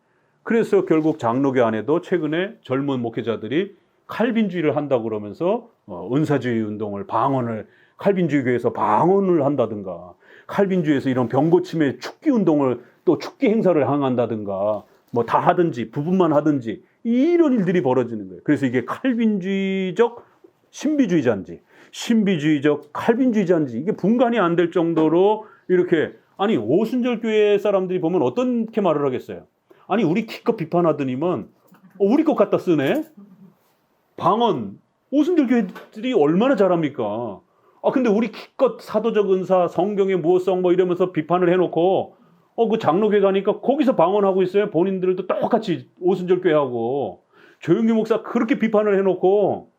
그래서 결국 장로교 안에도 최근에 젊은 목회자들이 칼빈주의를 한다고 그러면서 은사주의 운동을, 방언을, 칼빈주의 교회에서 방언을 한다든가, 칼빈주의에서 이런 병고침의 축기 운동을, 또 축기 행사를 항한다든가 뭐 다 하든지 부분만 하든지 이런 일들이 벌어지는 거예요. 그래서 이게 칼빈주의적 신비주의자인지 신비주의적 칼빈주의자인지 이게 분간이 안 될 정도로 이렇게, 아니 오순절 교회 사람들이 보면 어떻게 말을 하겠어요? 아니 우리 기껏 비판하더니만 우리 것 갖다 쓰네. 방언 오순절 교회들이 얼마나 잘합니까? 근데 우리 기껏 사도적 은사, 성경의 무엇성 뭐 이러면서 비판을 해놓고 그 장로교회 가니까 거기서 방언하고 있어요. 본인들도 똑같이 오순절 교회하고. 조영규 목사 그렇게 비판을 해놓고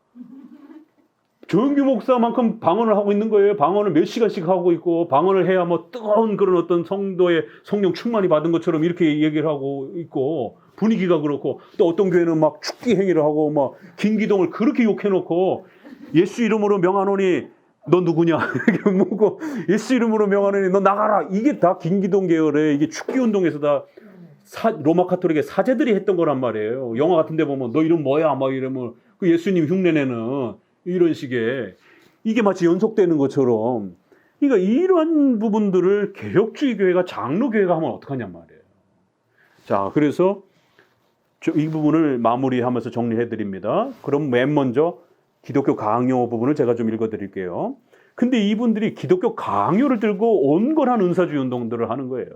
조영규 목사만큼 방언을 하고 있는 거예요. 방언을 몇 시간씩 하고 있고, 방언을 해야 뭐 뜨거운 그런 어떤 성도의 성령 충만이 받은 것처럼 이렇게 얘기를 하고 있고, 분위기가 그렇고, 또 어떤 교회는 막 축기 행위를 하고 막 김기동을 그렇게 욕해놓고 예수 이름으로 명하노니 너 누구냐 이렇게 묻고, 예수 이름으로 명하노니 너 나가라, 이게 다 김기동 계열의 이게 축기 운동에서 다 로마 카톨릭의 사제들이 했던 거란 말이에요. 영화 같은 데 보면 너 이름 뭐야 막 이러면 그 예수님 흉내내는 이런 식의, 이게 마치 연속되는 것처럼. 그러니까 이런 부분들을 개혁주의 교회가, 장로교회가 하면 어떡하냔 말이에요. 자, 그래서 이 부분을 마무리하면서 정리해 드립니다. 그럼 맨 먼저 기독교 강요 부분을 제가 좀 읽어 드릴게요. 근데 이분들이 기독교 강요를 들고 온건한 은사주의 운동들을 하는 거예요.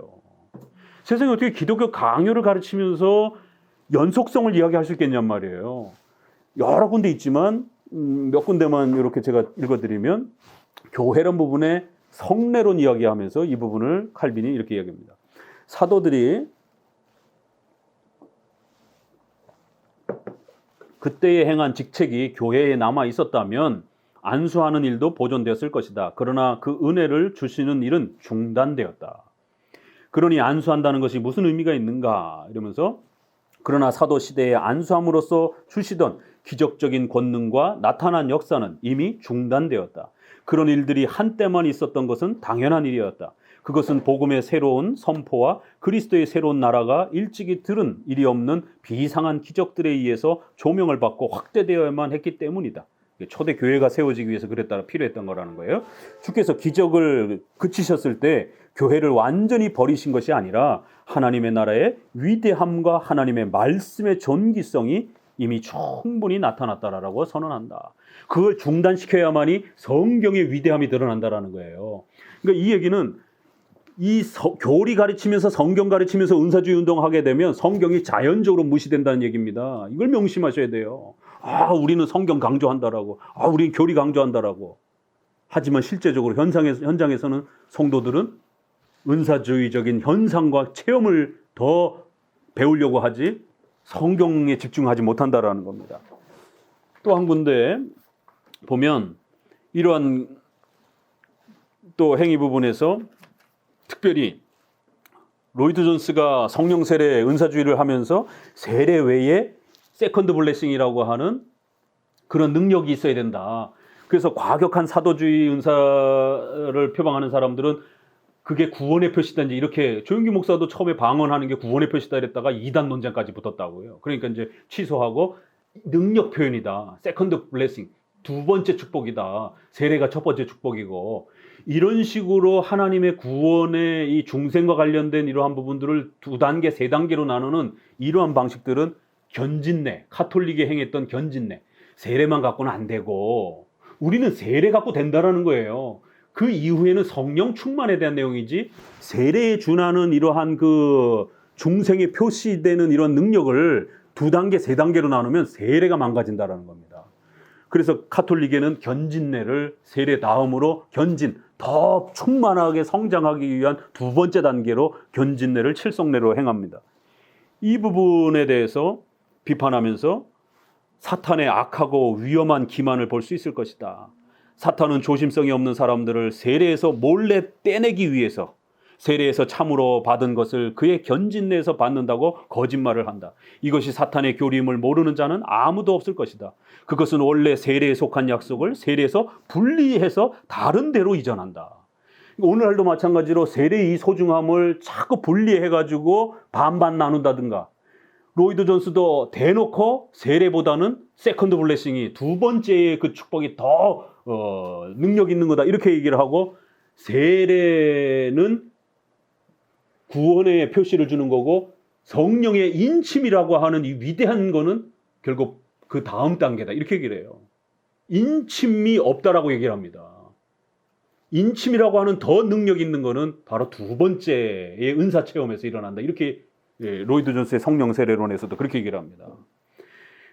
세상에 어떻게 기독교 강요를 가르치면서 연속성을 이야기할 수 있겠냔 말이에요. 여러 군데 있지만 몇 군데만 이렇게 제가 읽어드리면, 교회론 부분에 성례론 이야기하면서 이 부분을 칼빈이 이렇게 이야기합니다. 사도들이 그때에 행한 직책이 교회에 남아 있었다면 안수하는 일도 보존되었을 것이다. 그러나 그 은혜를 주시는 일은 중단되었다. 그러니 안수한다는 것이 무슨 의미가 있는가 이러면서, 그러나 사도 시대에 안수함으로써 주시던 기적적인 권능과 나타난 역사는 이미 중단되었다. 그런 일들이 한때만 있었던 것은 당연한 일이었다. 그것은 복음의 새로운 선포와 그리스도의 새로운 나라가 일찍이 들은 일이 없는 비상한 기적들에 의해서 조명을 받고 확대되어야만 했기 때문이다. 초대 교회가 세워지기 위해서 필요했던 거라는 거예요. 주께서 기적을 그치셨을 때 교회를 완전히 버리신 것이 아니라 하나님의 나라의 위대함과 하나님의 말씀의 존귀성이 이미 충분히 나타났다라고 선언한다. 그걸 중단시켜야만이 성경의 위대함이 드러난다라는 거예요. 그러니까 이 얘기는 교리 가르치면서 성경 가르치면서 은사주의 운동하게 되면 성경이 자연적으로 무시된다는 얘기입니다. 이걸 명심하셔야 돼요. 우리는 성경 강조한다라고, 우리는 교리 강조한다라고. 하지만 실제적으로 현장에서는 성도들은 은사주의적인 현상과 체험을 더 배우려고 하지 성경에 집중하지 못한다라는 겁니다. 또 한 군데 보면 이러한 또 행위 부분에서 특별히 로이드 존스가 성령 세례 은사주의를 하면서 세례 외에 세컨드 블레싱이라고 하는 그런 능력이 있어야 된다. 그래서 과격한 사도주의 은사를 표방하는 사람들은 그게 구원의 표시다인지, 이렇게 조영기 목사도 처음에 방언하는 게 구원의 표시다 이랬다가 이단 논쟁까지 붙었다고요. 그러니까 이제 취소하고 능력 표현이다. 세컨드 블레싱, 두 번째 축복이다. 세례가 첫 번째 축복이고, 이런 식으로 하나님의 구원의 이 중생과 관련된 이러한 부분들을 두 단계, 세 단계로 나누는 이러한 방식들은 견진례, 카톨릭이 행했던 견진례, 세례만 갖고는 안 되고, 우리는 세례 갖고 된다라는 거예요. 그 이후에는 성령 충만에 대한 내용이지 세례에 준하는 이러한 그 중생에 표시되는 이런 능력을 2단계, 3단계로 나누면 세례가 망가진다라는 겁니다. 그래서 가톨릭에는 견진례를 세례 다음으로 더 충만하게 성장하기 위한 2번째 단계로 견진례를 칠성례로 행합니다. 이 부분에 대해서 비판하면서 사탄의 악하고 위험한 기만을 볼 수 있을 것이다. 사탄은 조심성이 없는 사람들을 세례에서 몰래 떼내기 위해서 세례에서 참으로 받은 것을 그의 견진내에서 받는다고 거짓말을 한다. 이것이 사탄의 교리임을 모르는 자는 아무도 없을 것이다. 그것은 원래 세례에 속한 약속을 세례에서 분리해서 다른 데로 이전한다. 오늘날도 마찬가지로 세례의 이 소중함을 자꾸 분리해가지고 반반 나눈다든가, 로이드 존스도 대놓고 세례보다는 세컨드 블레싱이 2번째의 그 축복이 더 능력 있는 거다 이렇게 얘기를 하고, 세례는 구원의 표시를 주는 거고 성령의 인침이라고 하는 이 위대한 거는 결국 그 다음 단계다 이렇게 얘기를 해요. 인침이 없다라고 얘기를 합니다. 인침이라고 하는 더 능력 있는 거는 바로 2번째의 은사 체험에서 일어난다 이렇게 로이드 존스의 성령 세례론에서도 그렇게 얘기를 합니다.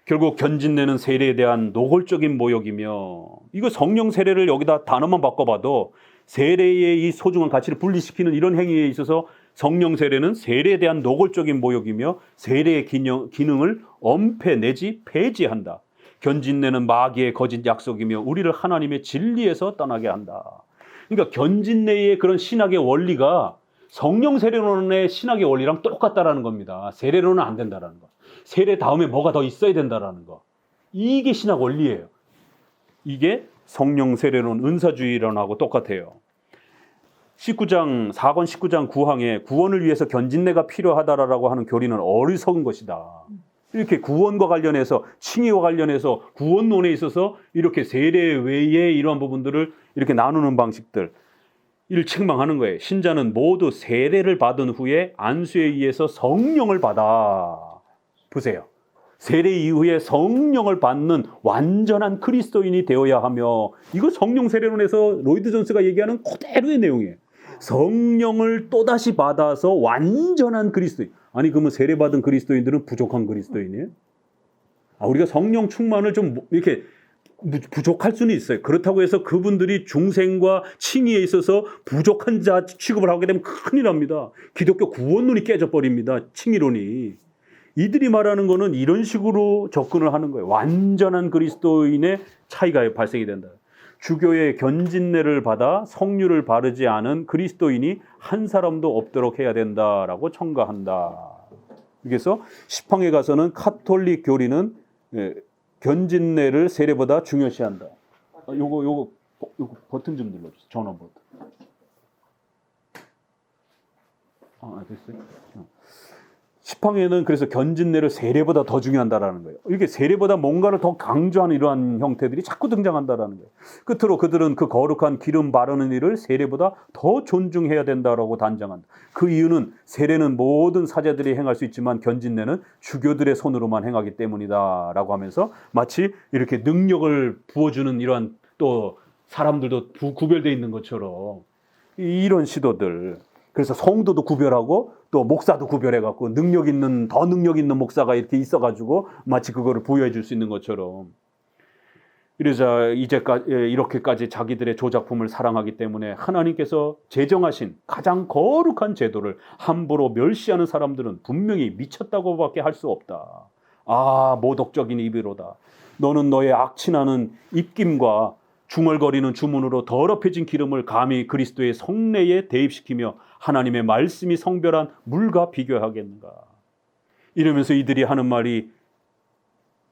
결국 견진례는 세례에 대한 노골적인 모욕이며, 이거 성령 세례를 여기다 단어만 바꿔봐도 세례의 이 소중한 가치를 분리시키는 이런 행위에 있어서 성령 세례는 세례에 대한 노골적인 모욕이며 세례의 기능을 엄폐 내지 폐지한다. 견진례는 마귀의 거짓 약속이며 우리를 하나님의 진리에서 떠나게 한다. 그러니까 견진례의 그런 신학의 원리가 성령 세례론의 신학의 원리랑 똑같다라는 겁니다. 세례론은 안 된다라는 거. 세례 다음에 뭐가 더 있어야 된다라는 거. 이게 신학 원리예요. 이게 성령 세례론 은사주의론하고 똑같아요. 4권 19장 9항에 구원을 위해서 견진례가 필요하다라고 하는 교리는 어리석은 것이다. 이렇게 구원과 관련해서, 칭의와 관련해서 구원론에 있어서 이렇게 세례 외의 이러한 부분들을 이렇게 나누는 방식들, 이를 책망하는 거예요. 신자는 모두 세례를 받은 후에 안수에 의해서 성령을 받아. 보세요. 세례 이후에 성령을 받는 완전한 그리스도인이 되어야 하며, 이거 성령 세례론에서 로이드 존스가 얘기하는 그대로의 내용이에요. 성령을 또다시 받아서 완전한 그리스도인. 아니 그러면 세례받은 그리스도인들은 부족한 그리스도인이에요? 우리가 성령 충만을 좀 이렇게 부족할 수는 있어요. 그렇다고 해서 그분들이 중생과 칭의에 있어서 부족한 자 취급을 하게 되면 큰일 납니다. 기독교 구원론이 깨져버립니다. 칭의론이. 이들이 말하는 거는 이런 식으로 접근을 하는 거예요. 완전한 그리스도인의 차이가 발생이 된다. 주교의 견진례를 받아 성류를 바르지 않은 그리스도인이 한 사람도 없도록 해야 된다라고 첨가한다. 그래서 시황에 가서는 카톨릭 교리는 견진례를 세례보다 중요시한다. 요거 버튼 좀 눌러주세요. 전원 버튼. 됐어요. 시황에는 그래서 견진례를 세례보다 더 중요한다라는 거예요. 이게 세례보다 뭔가를 더 강조하는 이러한 형태들이 자꾸 등장한다라는 거예요. 끝으로 그들은 그 거룩한 기름 바르는 일을 세례보다 더 존중해야 된다라고 단정한다. 그 이유는 세례는 모든 사제들이 행할 수 있지만 견진례는 주교들의 손으로만 행하기 때문이다라고 하면서 마치 이렇게 능력을 부어주는 이러한, 또 사람들도 구별되어 있는 것처럼 이런 시도들. 그래서 성도도 구별하고 또 목사도 구별해갖고 더 능력 있는 목사가 이렇게 있어가지고 마치 그거를 부여해 줄 수 있는 것처럼, 이러자 이렇게까지 자기들의 조작품을 사랑하기 때문에 하나님께서 제정하신 가장 거룩한 제도를 함부로 멸시하는 사람들은 분명히 미쳤다고밖에 할 수 없다. 모독적인 입으로다. 너는 너의 악취나는 입김과 중얼거리는 주문으로 더럽혀진 기름을 감히 그리스도의 성례에 대입시키며 하나님의 말씀이 성별한 물과 비교하겠는가. 이러면서 이들이 하는 말이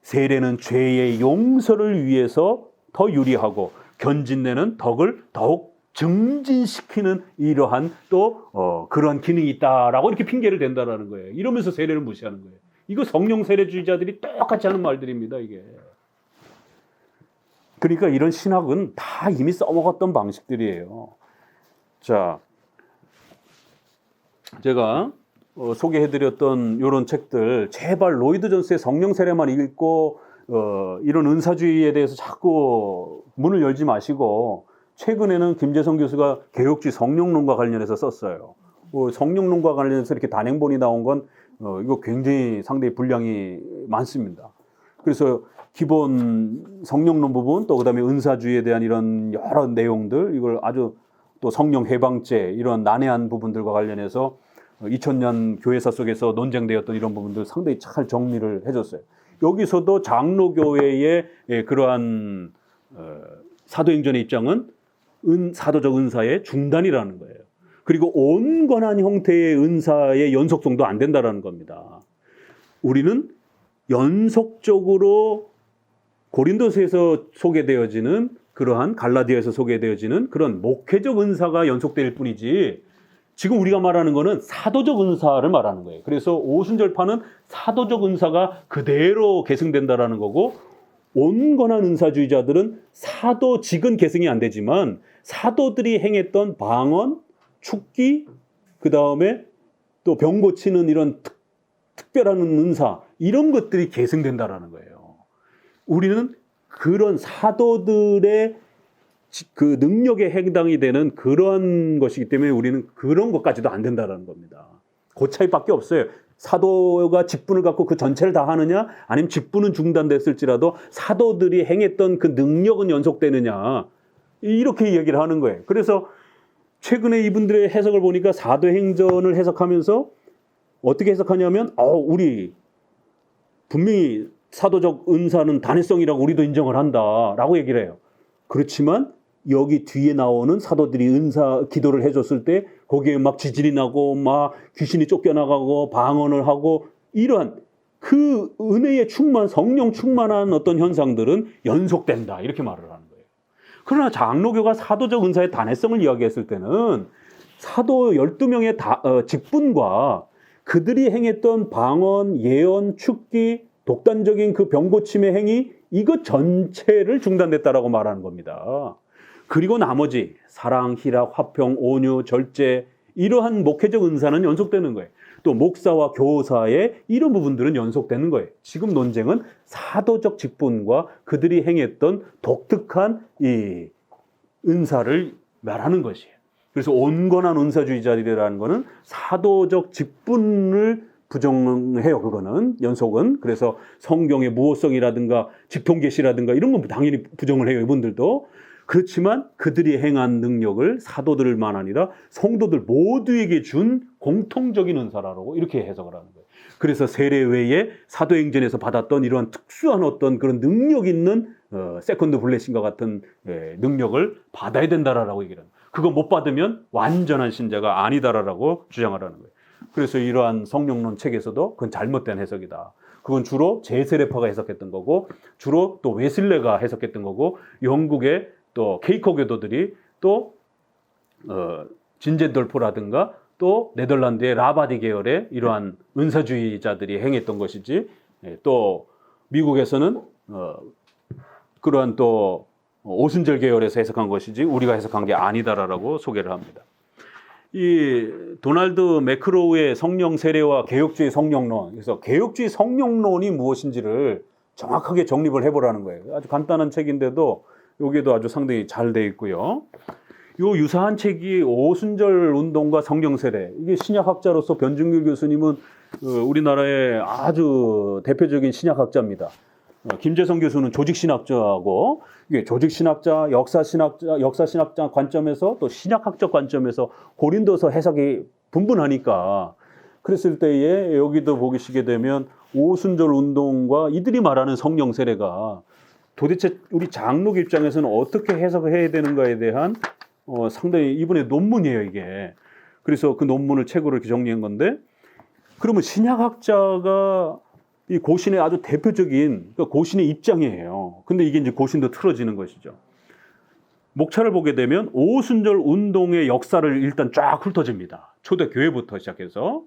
세례는 죄의 용서를 위해서 더 유리하고 견진례는 덕을 더욱 증진시키는 이러한 또 그런 기능이 있다라고 이렇게 핑계를 댄다라는 거예요. 이러면서 세례를 무시하는 거예요. 이거 성령 세례주의자들이 똑같이 하는 말들입니다. 이게. 그러니까 이런 신학은 다 이미 써먹었던 방식들이에요. 자, 제가 소개해드렸던 이런 책들, 제발 로이드 존스의 성령 세례만 읽고 이런 은사주의에 대해서 자꾸 문을 열지 마시고 최근에는 김재성 교수가 개혁주의 성령론과 관련해서 썼어요. 성령론과 관련해서 이렇게 단행본이 나온 건 이거 굉장히 상당히 분량이 많습니다. 그래서 기본 성령론 부분 또 그다음에 은사주의에 대한 이런 여러 내용들 이걸 아주 또 성령 해방죄 이런 난해한 부분들과 관련해서 2000년 교회사 속에서 논쟁되었던 이런 부분들 상당히 잘 정리를 해줬어요. 여기서도 장로교회의 그러한 사도행전의 입장은 사도적 은사의 중단이라는 거예요. 그리고 온건한 형태의 은사의 연속성도 안 된다라는 겁니다. 우리는 연속적으로 고린도서에서 소개되어지는 그러한 갈라디아에서 소개되어지는 그런 목회적 은사가 연속될 뿐이지 지금 우리가 말하는 거는 사도적 은사를 말하는 거예요. 그래서 오순절파는 사도적 은사가 그대로 계승된다라는 거고 온건한 은사주의자들은 사도직은 계승이 안 되지만 사도들이 행했던 방언, 축기, 그 다음에 또 병 고치는 이런 특별한 은사 이런 것들이 계승된다라는 거예요. 우리는 그런 사도들의 그 능력에 해당이 되는 그런 것이기 때문에 우리는 그런 것까지도 안 된다라는 겁니다. 그 차이밖에 없어요. 사도가 직분을 갖고 그 전체를 다 하느냐 아니면 직분은 중단됐을지라도 사도들이 행했던 그 능력은 연속되느냐 이렇게 얘기를 하는 거예요. 그래서 최근에 이분들의 해석을 보니까 사도행전을 해석하면서 어떻게 해석하냐면 우리 분명히 사도적 은사는 단회성이라고 우리도 인정을 한다라고 얘기를 해요. 그렇지만 여기 뒤에 나오는 사도들이 은사 기도를 해줬을 때 거기에 막 지진이 나고 막 귀신이 쫓겨나가고 방언을 하고 이러한 그 은혜의 충만 성령 충만한 어떤 현상들은 연속된다 이렇게 말을 하는 거예요. 그러나 장로교가 사도적 은사의 단회성을 이야기했을 때는 사도 12명의 직분과 그들이 행했던 방언, 예언, 축기, 독단적인 그 병고침의 행위 이것 전체를 중단됐다라고 말하는 겁니다. 그리고 나머지 사랑, 희락, 화평, 온유, 절제 이러한 목회적 은사는 연속되는 거예요. 또 목사와 교사의 이런 부분들은 연속되는 거예요. 지금 논쟁은 사도적 직분과 그들이 행했던 독특한 이 은사를 말하는 것이에요. 그래서 온건한 은사주의자들이라는 거는 사도적 직분을 부정해요. 그거는 연속은. 그래서 성경의 무호성이라든가 직통계시라든가 이런 건 당연히 부정을 해요. 이분들도. 그렇지만 그들이 행한 능력을 사도들만 아니라 성도들 모두에게 준 공통적인 은사라고 이렇게 해석을 하는 거예요. 그래서 세례 외에 사도행전에서 받았던 이러한 특수한 어떤 그런 능력 있는 세컨드 블레싱과 같은 능력을 받아야 된다라고 얘기를 합니다. 그거 못 받으면 완전한 신자가 아니다라고 주장을 하는 거예요. 그래서 이러한 성령론 책에서도 그건 잘못된 해석이다. 그건 주로 제세례파가 해석했던 거고 주로 또 웨슬레가 해석했던 거고 영국의 또 케이커 교도들이 또 진젠돌포라든가 또 네덜란드의 라바디 계열의 이러한 은사주의자들이 행했던 것이지 또 미국에서는 그러한 또 오순절 계열에서 해석한 것이지 우리가 해석한 게 아니다라고 소개를 합니다. 이 도널드 매크로우의 성령 세례와 개혁주의 성령론, 그래서 개혁주의 성령론이 무엇인지를 정확하게 정립을 해보라는 거예요. 아주 간단한 책인데도 여기에도 아주 상당히 잘 돼 있고요. 요 유사한 책이 오순절 운동과 성령 세례. 이게 신약학자로서 변준길 교수님은 우리나라의 아주 대표적인 신약학자입니다. 김재성 교수는 조직신학자고 이게 조직신학자, 역사신학자 관점에서 또 신약학적 관점에서 고린도서 해석이 분분하니까 그랬을 때에 여기도 보시게 되면 오순절 운동과 이들이 말하는 성령 세례가 도대체 우리 장로교 입장에서는 어떻게 해석을 해야 되는가에 대한 상당히 이번에 논문이에요 이게. 그래서 그 논문을 책으로 이렇게 정리한 건데 그러면 신약학자가 이 고신의 아주 대표적인 그러니까 고신의 입장이에요. 근데 이게 이제 고신도 틀어지는 것이죠. 목차를 보게 되면 오순절 운동의 역사를 일단 쫙 훑어집니다. 초대 교회부터 시작해서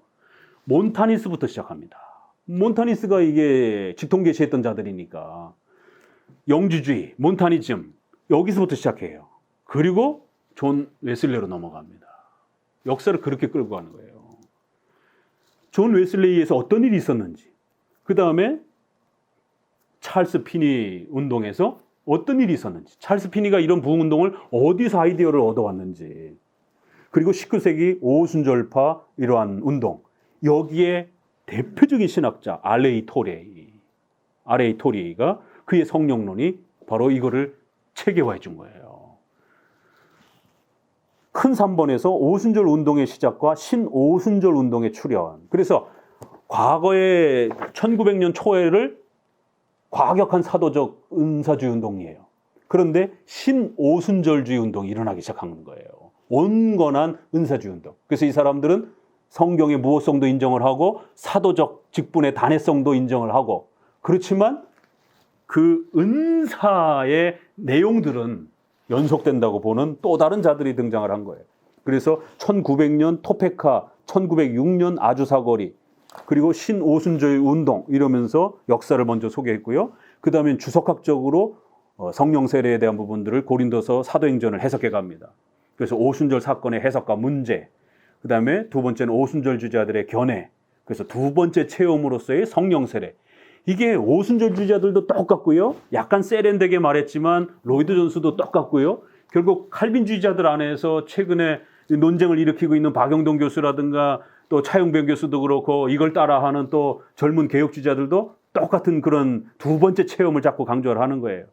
몬타니스부터 시작합니다. 몬타니스가 이게 직통계시했던 자들이니까 영주주의, 몬타니즘 여기서부터 시작해요. 그리고 존 웨슬레로 넘어갑니다. 역사를 그렇게 끌고 가는 거예요. 존 웨슬레이에서 어떤 일이 있었는지 그 다음에 찰스 피니 운동에서 어떤 일이 있었는지, 찰스 피니가 이런 부흥운동을 어디서 아이디어를 얻어왔는지, 그리고 19세기 오순절파 이러한 운동, 여기에 대표적인 신학자 R.A. 토레이가 그의 성령론이 바로 이거를 체계화해 준 거예요. 큰 3번에서 오순절 운동의 시작과 신오순절 운동의 출현. 그래서 과거의 1900년 초에를 과격한 사도적 은사주의 운동이에요. 그런데 신오순절주의 운동이 일어나기 시작한 거예요. 온건한 은사주의 운동. 그래서 이 사람들은 성경의 무호성도 인정을 하고 사도적 직분의 단회성도 인정을 하고, 그렇지만 그 은사의 내용들은 연속된다고 보는 또 다른 자들이 등장을 한 거예요. 그래서 1900년 토페카, 1906년 아주사거리, 그리고 신오순절 운동 이러면서 역사를 먼저 소개했고요. 그 다음에 주석학적으로 성령 세례에 대한 부분들을 고린도서 사도행전을 해석해 갑니다. 그래서 오순절 사건의 해석과 문제, 그 다음에 두 번째는 오순절 주자들의 견해, 그래서 두 번째 체험으로서의 성령 세례. 이게 오순절 주자들도 똑같고요. 약간 세련되게 말했지만 로이드 존스도 똑같고요. 결국 칼빈주의자들 안에서 최근에 논쟁을 일으키고 있는 박영동 교수라든가 또 차용병 교수도 그렇고 이걸 따라하는 또 젊은 개혁주의자들도 똑같은 그런 두 번째 체험을 자꾸 강조를 하는 거예요.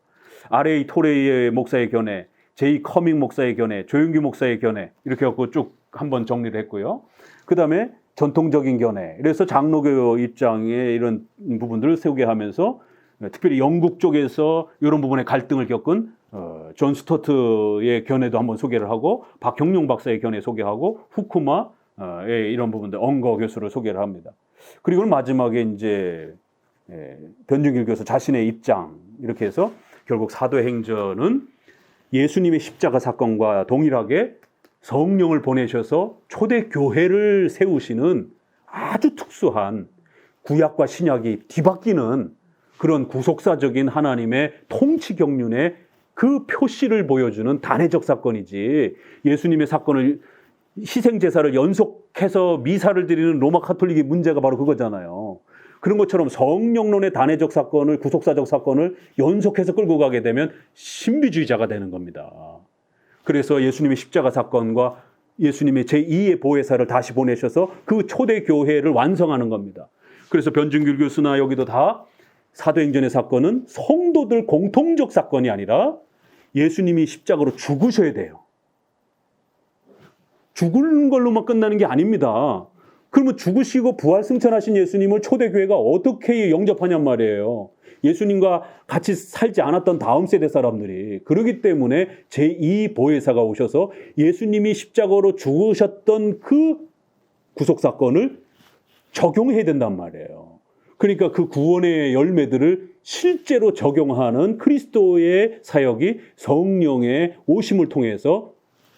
R.A. 토레이의 목사의 견해, J. 커밍 목사의 견해, 조용규 목사의 견해, 이렇게 갖고 쭉 한번 정리를 했고요. 그 다음에 전통적인 견해, 그래서 장로교 입장의 이런 부분들을 세우게 하면서 특별히 영국 쪽에서 이런 부분에 갈등을 겪은 존 스토트의 견해도 한번 소개를 하고, 박형룡 박사의 견해 소개하고, 후쿠마의 이런 부분들, 엉거 교수를 소개를 합니다. 그리고 마지막에 이제 변준길 교수 자신의 입장, 이렇게 해서 결국 사도행전은 예수님의 십자가 사건과 동일하게 성령을 보내셔서 초대 교회를 세우시는 아주 특수한 구약과 신약이 뒤바뀌는 그런 구속사적인 하나님의 통치 경륜의 그 표시를 보여주는 단회적 사건이지, 예수님의 사건을 희생제사를 연속해서 미사를 드리는 로마 카톨릭의 문제가 바로 그거잖아요. 그런 것처럼 성령론의 단회적 사건을, 구속사적 사건을 연속해서 끌고 가게 되면 신비주의자가 되는 겁니다. 그래서 예수님의 십자가 사건과 예수님의 제2의 보혜사를 다시 보내셔서 그 초대 교회를 완성하는 겁니다. 그래서 변준길 교수나 여기도 다 사도행전의 사건은 성도들 공통적 사건이 아니라 예수님이 십자가로 죽으셔야 돼요. 죽는 걸로만 끝나는 게 아닙니다. 그러면 죽으시고 부활 승천하신 예수님을 초대교회가 어떻게 영접하냔 말이에요. 예수님과 같이 살지 않았던 다음 세대 사람들이. 그렇기 때문에 제2 보혜사가 오셔서 예수님이 십자가로 죽으셨던 그 구속사건을 적용해야 된단 말이에요. 그러니까 그 구원의 열매들을 실제로 적용하는 그리스도의 사역이 성령의 오심을 통해서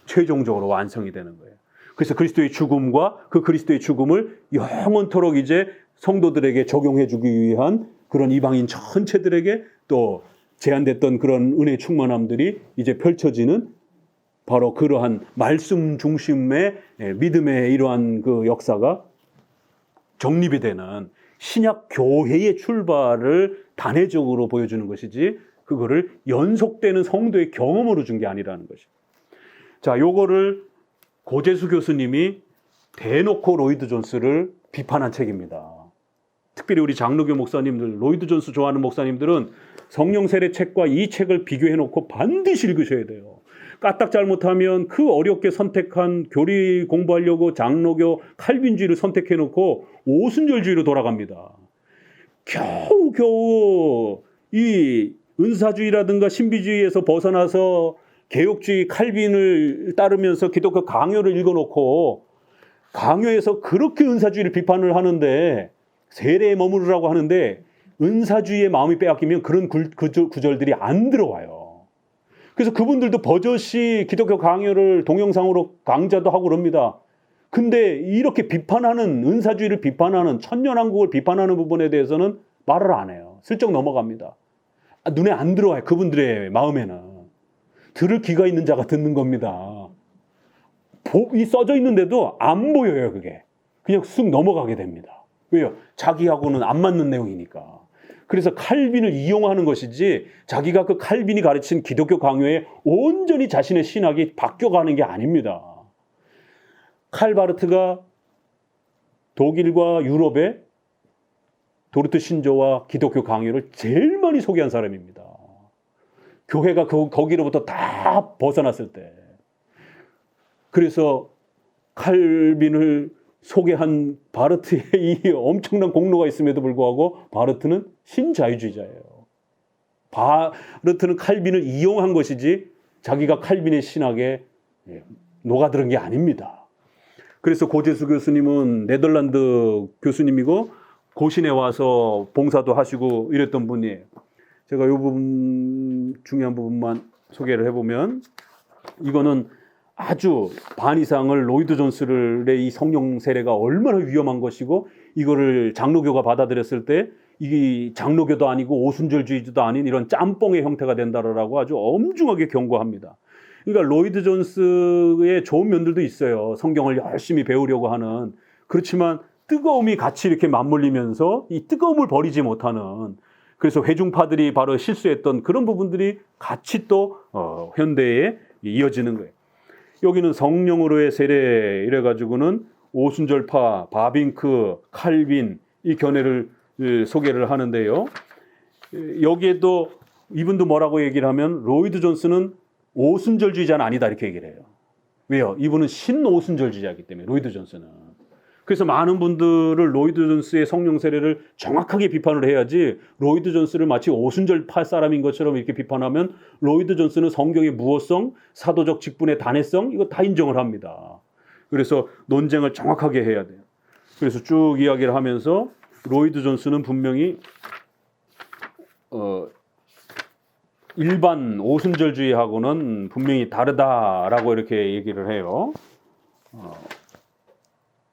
최종적으로 완성이 되는 거예요. 그래서 그리스도의 죽음과 그 그리스도의 죽음을 영원토록 이제 성도들에게 적용해 주기 위한 그런 이방인 전체들에게 또 제한됐던 그런 은혜 충만함들이 이제 펼쳐지는 바로 그러한 말씀 중심의 믿음의 이러한 그 역사가 정립이 되는 신약 교회의 출발을 단회적으로 보여주는 것이지, 그거를 연속되는 성도의 경험으로 준 게 아니라는 것이죠. 자, 요거를 고재수 교수님이 대놓고 로이드 존스를 비판한 책입니다. 특별히 우리 장로교 목사님들, 로이드 존스 좋아하는 목사님들은 성령 세례 책과 이 책을 비교해 놓고 반드시 읽으셔야 돼요. 까딱 잘못하면 그 어렵게 선택한 교리 공부하려고 장로교 칼빈주의를 선택해 놓고 오순절주의로 돌아갑니다. 겨우겨우 이 은사주의라든가 신비주의에서 벗어나서 개혁주의 칼빈을 따르면서 기독교 강요를 읽어놓고 강요에서 그렇게 은사주의를 비판을 하는데, 세례에 머무르라고 하는데 은사주의의 마음이 빼앗기면 그런 구절들이 안 들어와요. 그래서 그분들도 버젓이 기독교 강요를 동영상으로 강좌도 하고 그럽니다. 근데 이렇게 비판하는, 은사주의를 비판하는, 천년왕국을 비판하는 부분에 대해서는 말을 안 해요. 슬쩍 넘어갑니다. 눈에 안 들어와요. 그분들의 마음에는. 들을 귀가 있는 자가 듣는 겁니다. 이 써져 있는데도 안 보여요. 그게 그냥 쑥 넘어가게 됩니다. 왜요? 자기하고는 안 맞는 내용이니까. 그래서 칼빈을 이용하는 것이지 자기가 그 칼빈이 가르친 기독교 강요에 온전히 자신의 신학이 바뀌어가는 게 아닙니다. 칼바르트가 독일과 유럽의 도르트 신조와 기독교 강요를 제일 많이 소개한 사람입니다. 교회가 거기로부터 다 벗어났을 때. 그래서 칼빈을 소개한 바르트의 이 엄청난 공로가 있음에도 불구하고 바르트는 신자유주의자예요. 바르트는 칼빈을 이용한 것이지 자기가 칼빈의 신학에 녹아들은 게 아닙니다. 그래서 고재수 교수님은 네덜란드 교수님이고 고신에 와서 봉사도 하시고 이랬던 분이에요. 제가 이 부분 중요한 부분만 소개를 해보면 이거는 아주 반 이상을 로이드 존스의 이 성령 세례가 얼마나 위험한 것이고 이거를 장로교가 받아들였을 때 이 장로교도 아니고 오순절주의도 아닌 이런 짬뽕의 형태가 된다라고 아주 엄중하게 경고합니다. 그러니까 로이드 존스의 좋은 면들도 있어요. 성경을 열심히 배우려고 하는. 그렇지만 뜨거움이 같이 이렇게 맞물리면서 이 뜨거움을 버리지 못하는, 그래서 회중파들이 바로 실수했던 그런 부분들이 같이 또 현대에 이어지는 거예요. 여기는 성령으로의 세례 이래가지고는 오순절파, 바빙크, 칼빈 이 견해를 소개를 하는데요. 여기에도 이분도 뭐라고 얘기를 하면 로이드 존스는 오순절주의자는 아니다 이렇게 얘기를 해요. 왜요? 이분은 신오순절주의자이기 때문에 로이드 존스는. 그래서 많은 분들을 로이드 존스의 성령 세례를 정확하게 비판을 해야지 로이드 존스를 마치 오순절파 사람인 것처럼 이렇게 비판하면 로이드 존스는 성경의 무어성, 사도적 직분의 단회성 이거 다 인정을 합니다. 그래서 논쟁을 정확하게 해야 돼요. 그래서 쭉 이야기를 하면서 로이드 존스는 분명히 일반 오순절주의하고는 분명히 다르다라고 이렇게 얘기를 해요.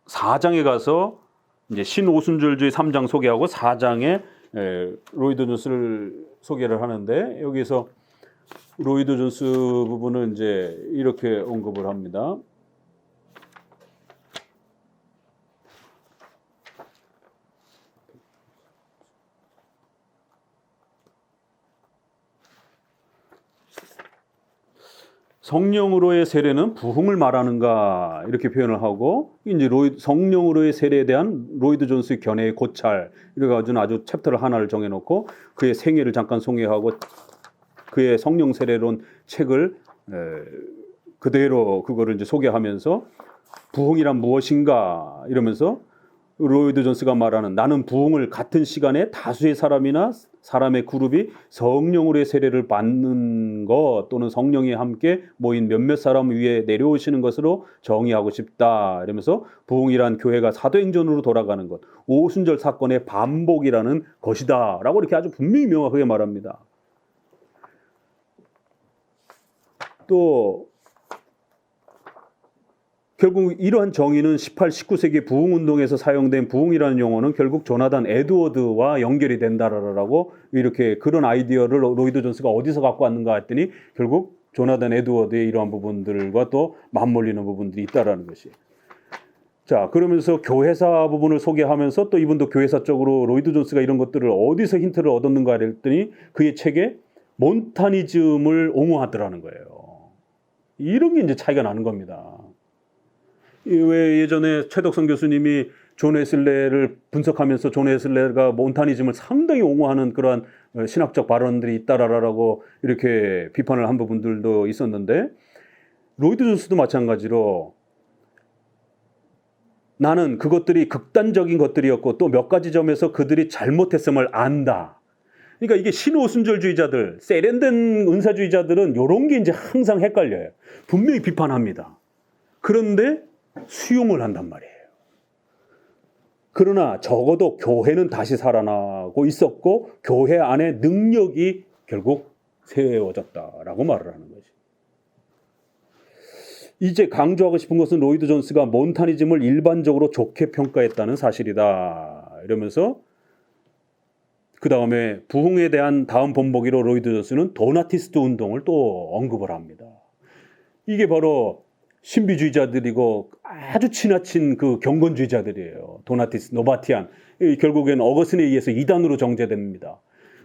4장에 가서 이제 신오순절주의 3장 소개하고 4장에 로이드 존스를 소개를 하는데 여기서 로이드 존스 부분은 이제 이렇게 언급을 합니다. 성령으로의 세례는 부흥을 말하는가 이렇게 표현을 하고 이제 성령으로의 세례에 대한 로이드 존스의 견해의 고찰 이래가지고 아주 챕터를 하나를 정해놓고 그의 생애를 잠깐 소개하고 그의 성령 세례론 책을 그대로 그거를 이제 소개하면서 부흥이란 무엇인가 이러면서 로이드 존스가 말하는 나는 부흥을 같은 시간에 다수의 사람이나 사람의 그룹이 성령으로의 세례를 받는 것 또는 성령이 함께 모인 몇몇 사람 위에 내려오시는 것으로 정의하고 싶다 이러면서 부흥이란 교회가 사도행전으로 돌아가는 것 오순절 사건의 반복이라는 것이다 라고 이렇게 아주 분명히 명확하게 말합니다. 또 결국 이러한 정의는 18, 19세기 부흥운동에서 사용된 부흥이라는 용어는 결국 조나단 에드워드와 연결이 된다라고 이렇게 그런 아이디어를 로이드 존스가 어디서 갖고 왔는가 했더니 결국 조나단 에드워드의 이러한 부분들과 또 맞물리는 부분들이 있다라는 것이. 자, 그러면서 교회사 부분을 소개하면서 또 이분도 교회사적으로 로이드 존스가 이런 것들을 어디서 힌트를 얻었는가 했더니 그의 책에 몬타니즘을 옹호하더라는 거예요. 이런 게 이제 차이가 나는 겁니다. 왜 예전에 최덕성 교수님이 존 웨슬레를 분석하면서 존 웨슬레가 몬타니즘을 상당히 옹호하는 그러한 신학적 발언들이 있다라고 이렇게 비판을 한 부분들도 있었는데 로이드 존스도 마찬가지로 나는 그것들이 극단적인 것들이었고 또 몇 가지 점에서 그들이 잘못했음을 안다. 그러니까 이게 신오순절주의자들, 세련된 은사주의자들은 이런 게 이제 항상 헷갈려요. 분명히 비판합니다. 그런데 수용을 한단 말이에요. 그러나 적어도 교회는 다시 살아나고 있었고 교회 안에 능력이 결국 세워졌다라고 말을 하는 거지. 이제 강조하고 싶은 것은 로이드 존스가 몬타니즘을 일반적으로 좋게 평가했다는 사실이다. 이러면서 그 다음에 부흥에 대한 다음 본보기로 로이드 존스는 도나티스트 운동을 또 언급을 합니다. 이게 바로 신비주의자들이고 아주 지나친 그 경건주의자들이에요. 도나티스, 노바티안. 결국엔 어거스틴에 의해서 이단으로 정제됩니다.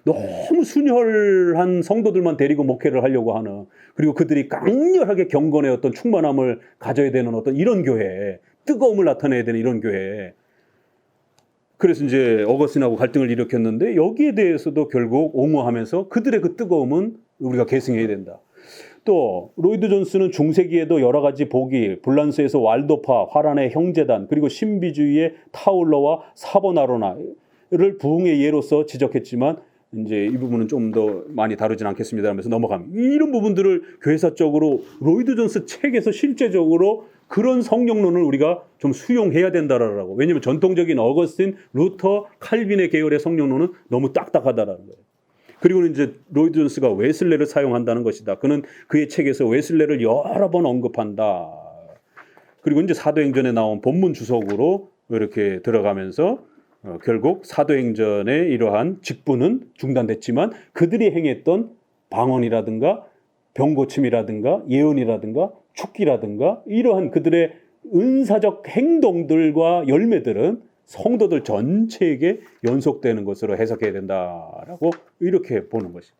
너무 순혈한 성도들만 데리고 목회를 하려고 하는, 그리고 그들이 강렬하게 경건의 어떤 충만함을 가져야 되는 어떤 이런 교회, 뜨거움을 나타내야 되는 이런 교회. 그래서 이제 어거스틴하고 갈등을 일으켰는데 여기에 대해서도 결국 옹호하면서 그들의 그 뜨거움은 우리가 계승해야 된다. 또 로이드 존스는 중세기에도 여러 가지 복이, 불란스에서 왈도파, 화란의 형제단, 그리고 신비주의의 타울러와 사보나로나를 부흥의 예로서 지적했지만 이제 이 부분은 좀 더 많이 다루진 않겠습니다 하면서 넘어갑니다. 이런 부분들을 교회사적으로 로이드 존스 책에서 실제적으로 그런 성령론을 우리가 좀 수용해야 된다라고. 왜냐하면 전통적인 어거스틴, 루터, 칼빈의 계열의 성령론은 너무 딱딱하다라는 거예요. 그리고는 이제 로이드 존스가 웨슬레를 사용한다는 것이다. 그는 그의 책에서 웨슬레를 여러 번 언급한다. 그리고 이제 사도행전에 나온 본문 주석으로 이렇게 들어가면서 결국 사도행전의 이러한 직분은 중단됐지만 그들이 행했던 방언이라든가 병고침이라든가 예언이라든가 축기라든가 이러한 그들의 은사적 행동들과 열매들은 성도들 전체에게 연속되는 것으로 해석해야 된다라고 이렇게 보는 것입니다.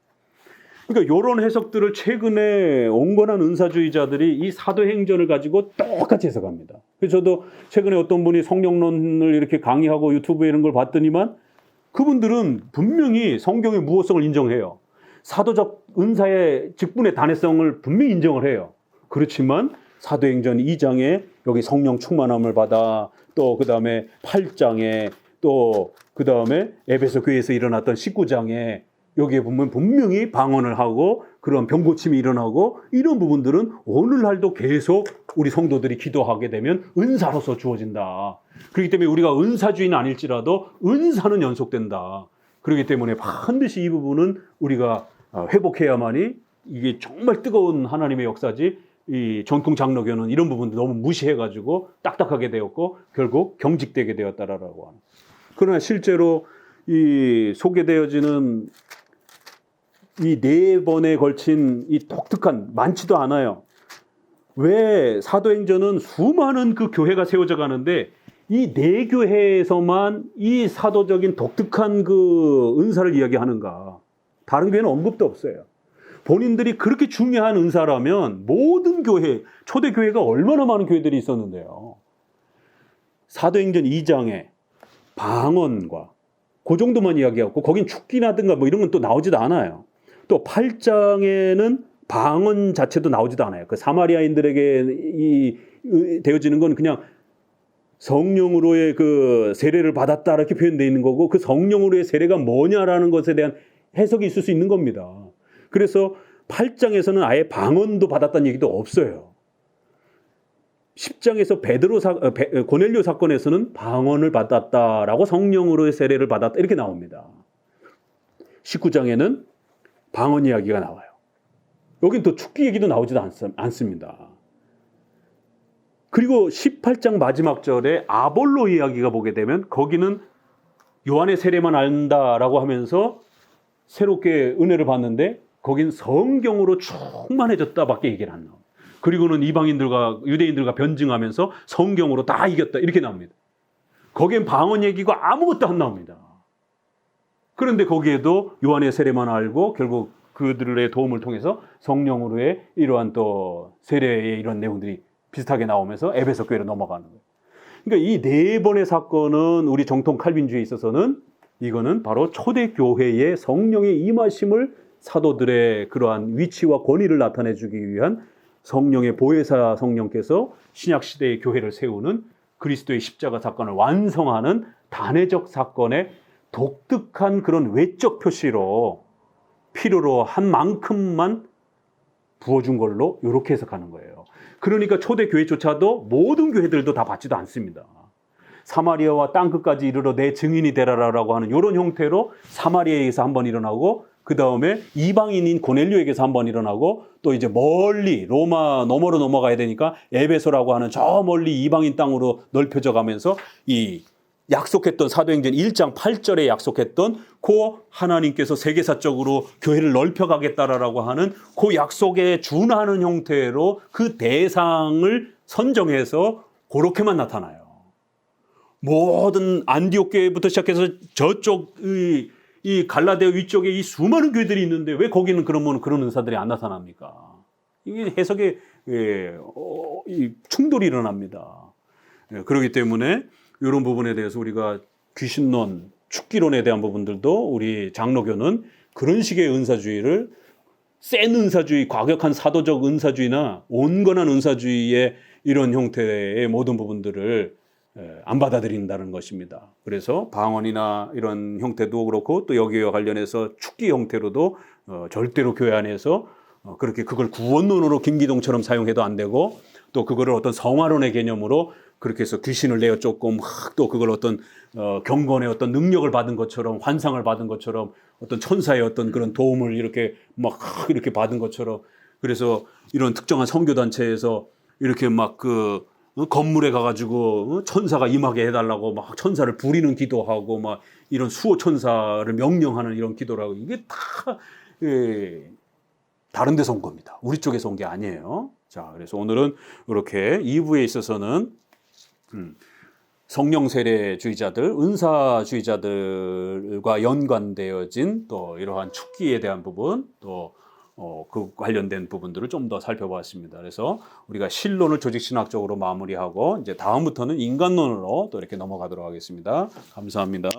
그러니까 이런 해석들을 최근에 온건한 은사주의자들이 이 사도행전을 가지고 똑같이 해석합니다. 그래서 저도 최근에 어떤 분이 성령론을 이렇게 강의하고 유튜브에 이런 걸 봤더니만 그분들은 분명히 성경의 무호성을 인정해요. 사도적 은사의 직분의 단회성을 분명히 인정을 해요. 그렇지만 사도행전 2장에 여기 성령 충만함을 받아, 또 그 다음에 8장에, 또 그 다음에 에베소 교회에서 일어났던 19장에 여기에 보면 분명히 방언을 하고 그런 병고침이 일어나고 이런 부분들은 오늘날도 계속 우리 성도들이 기도하게 되면 은사로서 주어진다. 그렇기 때문에 우리가 은사주의는 아닐지라도 은사는 연속된다. 그렇기 때문에 반드시 이 부분은 우리가 회복해야만이 이게 정말 뜨거운 하나님의 역사지, 이 전통 장로교는 이런 부분도 너무 무시해가지고 딱딱하게 되었고 결국 경직되게 되었다라고 하는. 그러나 실제로 이 소개되어지는 이 4번에 걸친 이 독특한, 많지도 않아요. 왜 사도행전은 수많은 그 교회가 세워져 가는데 이 4교회에서만 이 사도적인 독특한 그 은사를 이야기하는가? 다른 교회는 언급도 없어요. 본인들이 그렇게 중요한 은사라면 모든 교회, 초대교회가 얼마나 많은 교회들이 있었는데요. 사도행전 2장에 방언과 그 정도만 이야기하고 거긴 축기라든가 뭐 이런 건 또 나오지도 않아요. 또 8장에는 방언 자체도 나오지도 않아요. 그 사마리아인들에게 되어지는 건 그냥 성령으로의 그 세례를 받았다 이렇게 표현되어 있는 거고, 그 성령으로의 세례가 뭐냐라는 것에 대한 해석이 있을 수 있는 겁니다. 그래서 8장에서는 아예 방언도 받았다는 얘기도 없어요. 10장에서 고넬료 사건에서는 방언을 받았다라고, 성령으로의 세례를 받았다 이렇게 나옵니다. 19장에는 방언 이야기가 나와요. 여긴 또 축기 얘기도 나오지도 않습니다. 그리고 18장 마지막 절에 아볼로 이야기가 보게 되면 거기는 요한의 세례만 안다라고 하면서 새롭게 은혜를 받는데 거긴 성경으로 충만해졌다밖에 얘기를 안 나옵니다. 그리고는 이방인들과 유대인들과 변증하면서 성경으로 다 이겼다 이렇게 나옵니다. 거기엔 방언 얘기가 아무것도 안 나옵니다. 그런데 거기에도 요한의 세례만 알고 결국 그들의 도움을 통해서 성령으로의 이러한 또 세례의 이런 내용들이 비슷하게 나오면서 에베소 교회로 넘어가는 거예요. 그러니까 이 4번의 사건은 우리 정통 칼빈주의에 있어서는 이거는 바로 초대교회의 성령의 임하심을, 사도들의 그러한 위치와 권위를 나타내 주기 위한 성령의 보혜사 성령께서 신약시대의 교회를 세우는 그리스도의 십자가 사건을 완성하는 단회적 사건의 독특한 그런 외적 표시로 필요로 한 만큼만 부어준 걸로 이렇게 해석하는 거예요. 그러니까 초대교회조차도 모든 교회들도 다 받지도 않습니다. 사마리아와 땅끝까지 이르러 내 증인이 되라라고 하는 이런 형태로 사마리아에서 한번 일어나고, 그 다음에 이방인인 고넬료에게서 한번 일어나고, 또 이제 멀리 로마 너머로 넘어가야 되니까 에베소라고 하는 저 멀리 이방인 땅으로 넓혀져 가면서 이 약속했던 사도행전 1장 8절에 약속했던 그 하나님께서 세계사적으로 교회를 넓혀가겠다라고 하는 그 약속에 준하는 형태로 그 대상을 선정해서 그렇게만 나타나요. 모든 안디옥 교회부터 시작해서 저쪽 이 갈라디아 위쪽에 이 수많은 교회들이 있는데 왜 거기는 그러면 그런 은사들이 안 나타납니까? 이게 해석에 이 충돌이 일어납니다. 그렇기 때문에 이런 부분에 대해서 우리가 귀신론, 축기론에 대한 부분들도 우리 장로교는 그런 식의 은사주의를 센 은사주의, 과격한 사도적 은사주의나 온건한 은사주의의 이런 형태의 모든 부분들을 안 받아들인다는 것입니다. 그래서 방언이나 이런 형태도 그렇고 또 여기와 관련해서 축기 형태로도 절대로 교회 안에서 그렇게 그걸 구원론으로 김기동처럼 사용해도 안 되고 또 그거를 어떤 성화론의 개념으로 그렇게 해서 귀신을 내어 쫓고 막 또 그걸 어떤 경건의 어떤 능력을 받은 것처럼 환상을 받은 것처럼 어떤 천사의 어떤 그런 도움을 이렇게 막 이렇게 받은 것처럼 그래서 이런 특정한 선교 단체에서 이렇게 막 그 건물에 가가지고 천사가 임하게 해달라고 막 천사를 부리는 기도하고 막 이런 수호 천사를 명령하는 이런 기도를 하고 이게 다 다른 데서 온 겁니다. 우리 쪽에서 온 게 아니에요. 자, 그래서 오늘은 이렇게 2부에 있어서는 성령 세례주의자들, 은사주의자들과 연관되어진 또 이러한 축기에 대한 부분, 또 그 관련된 부분들을 좀 더 살펴봤습니다. 그래서 우리가 신론을 조직신학적으로 마무리하고 이제 다음부터는 인간론으로 또 이렇게 넘어가도록 하겠습니다. 감사합니다.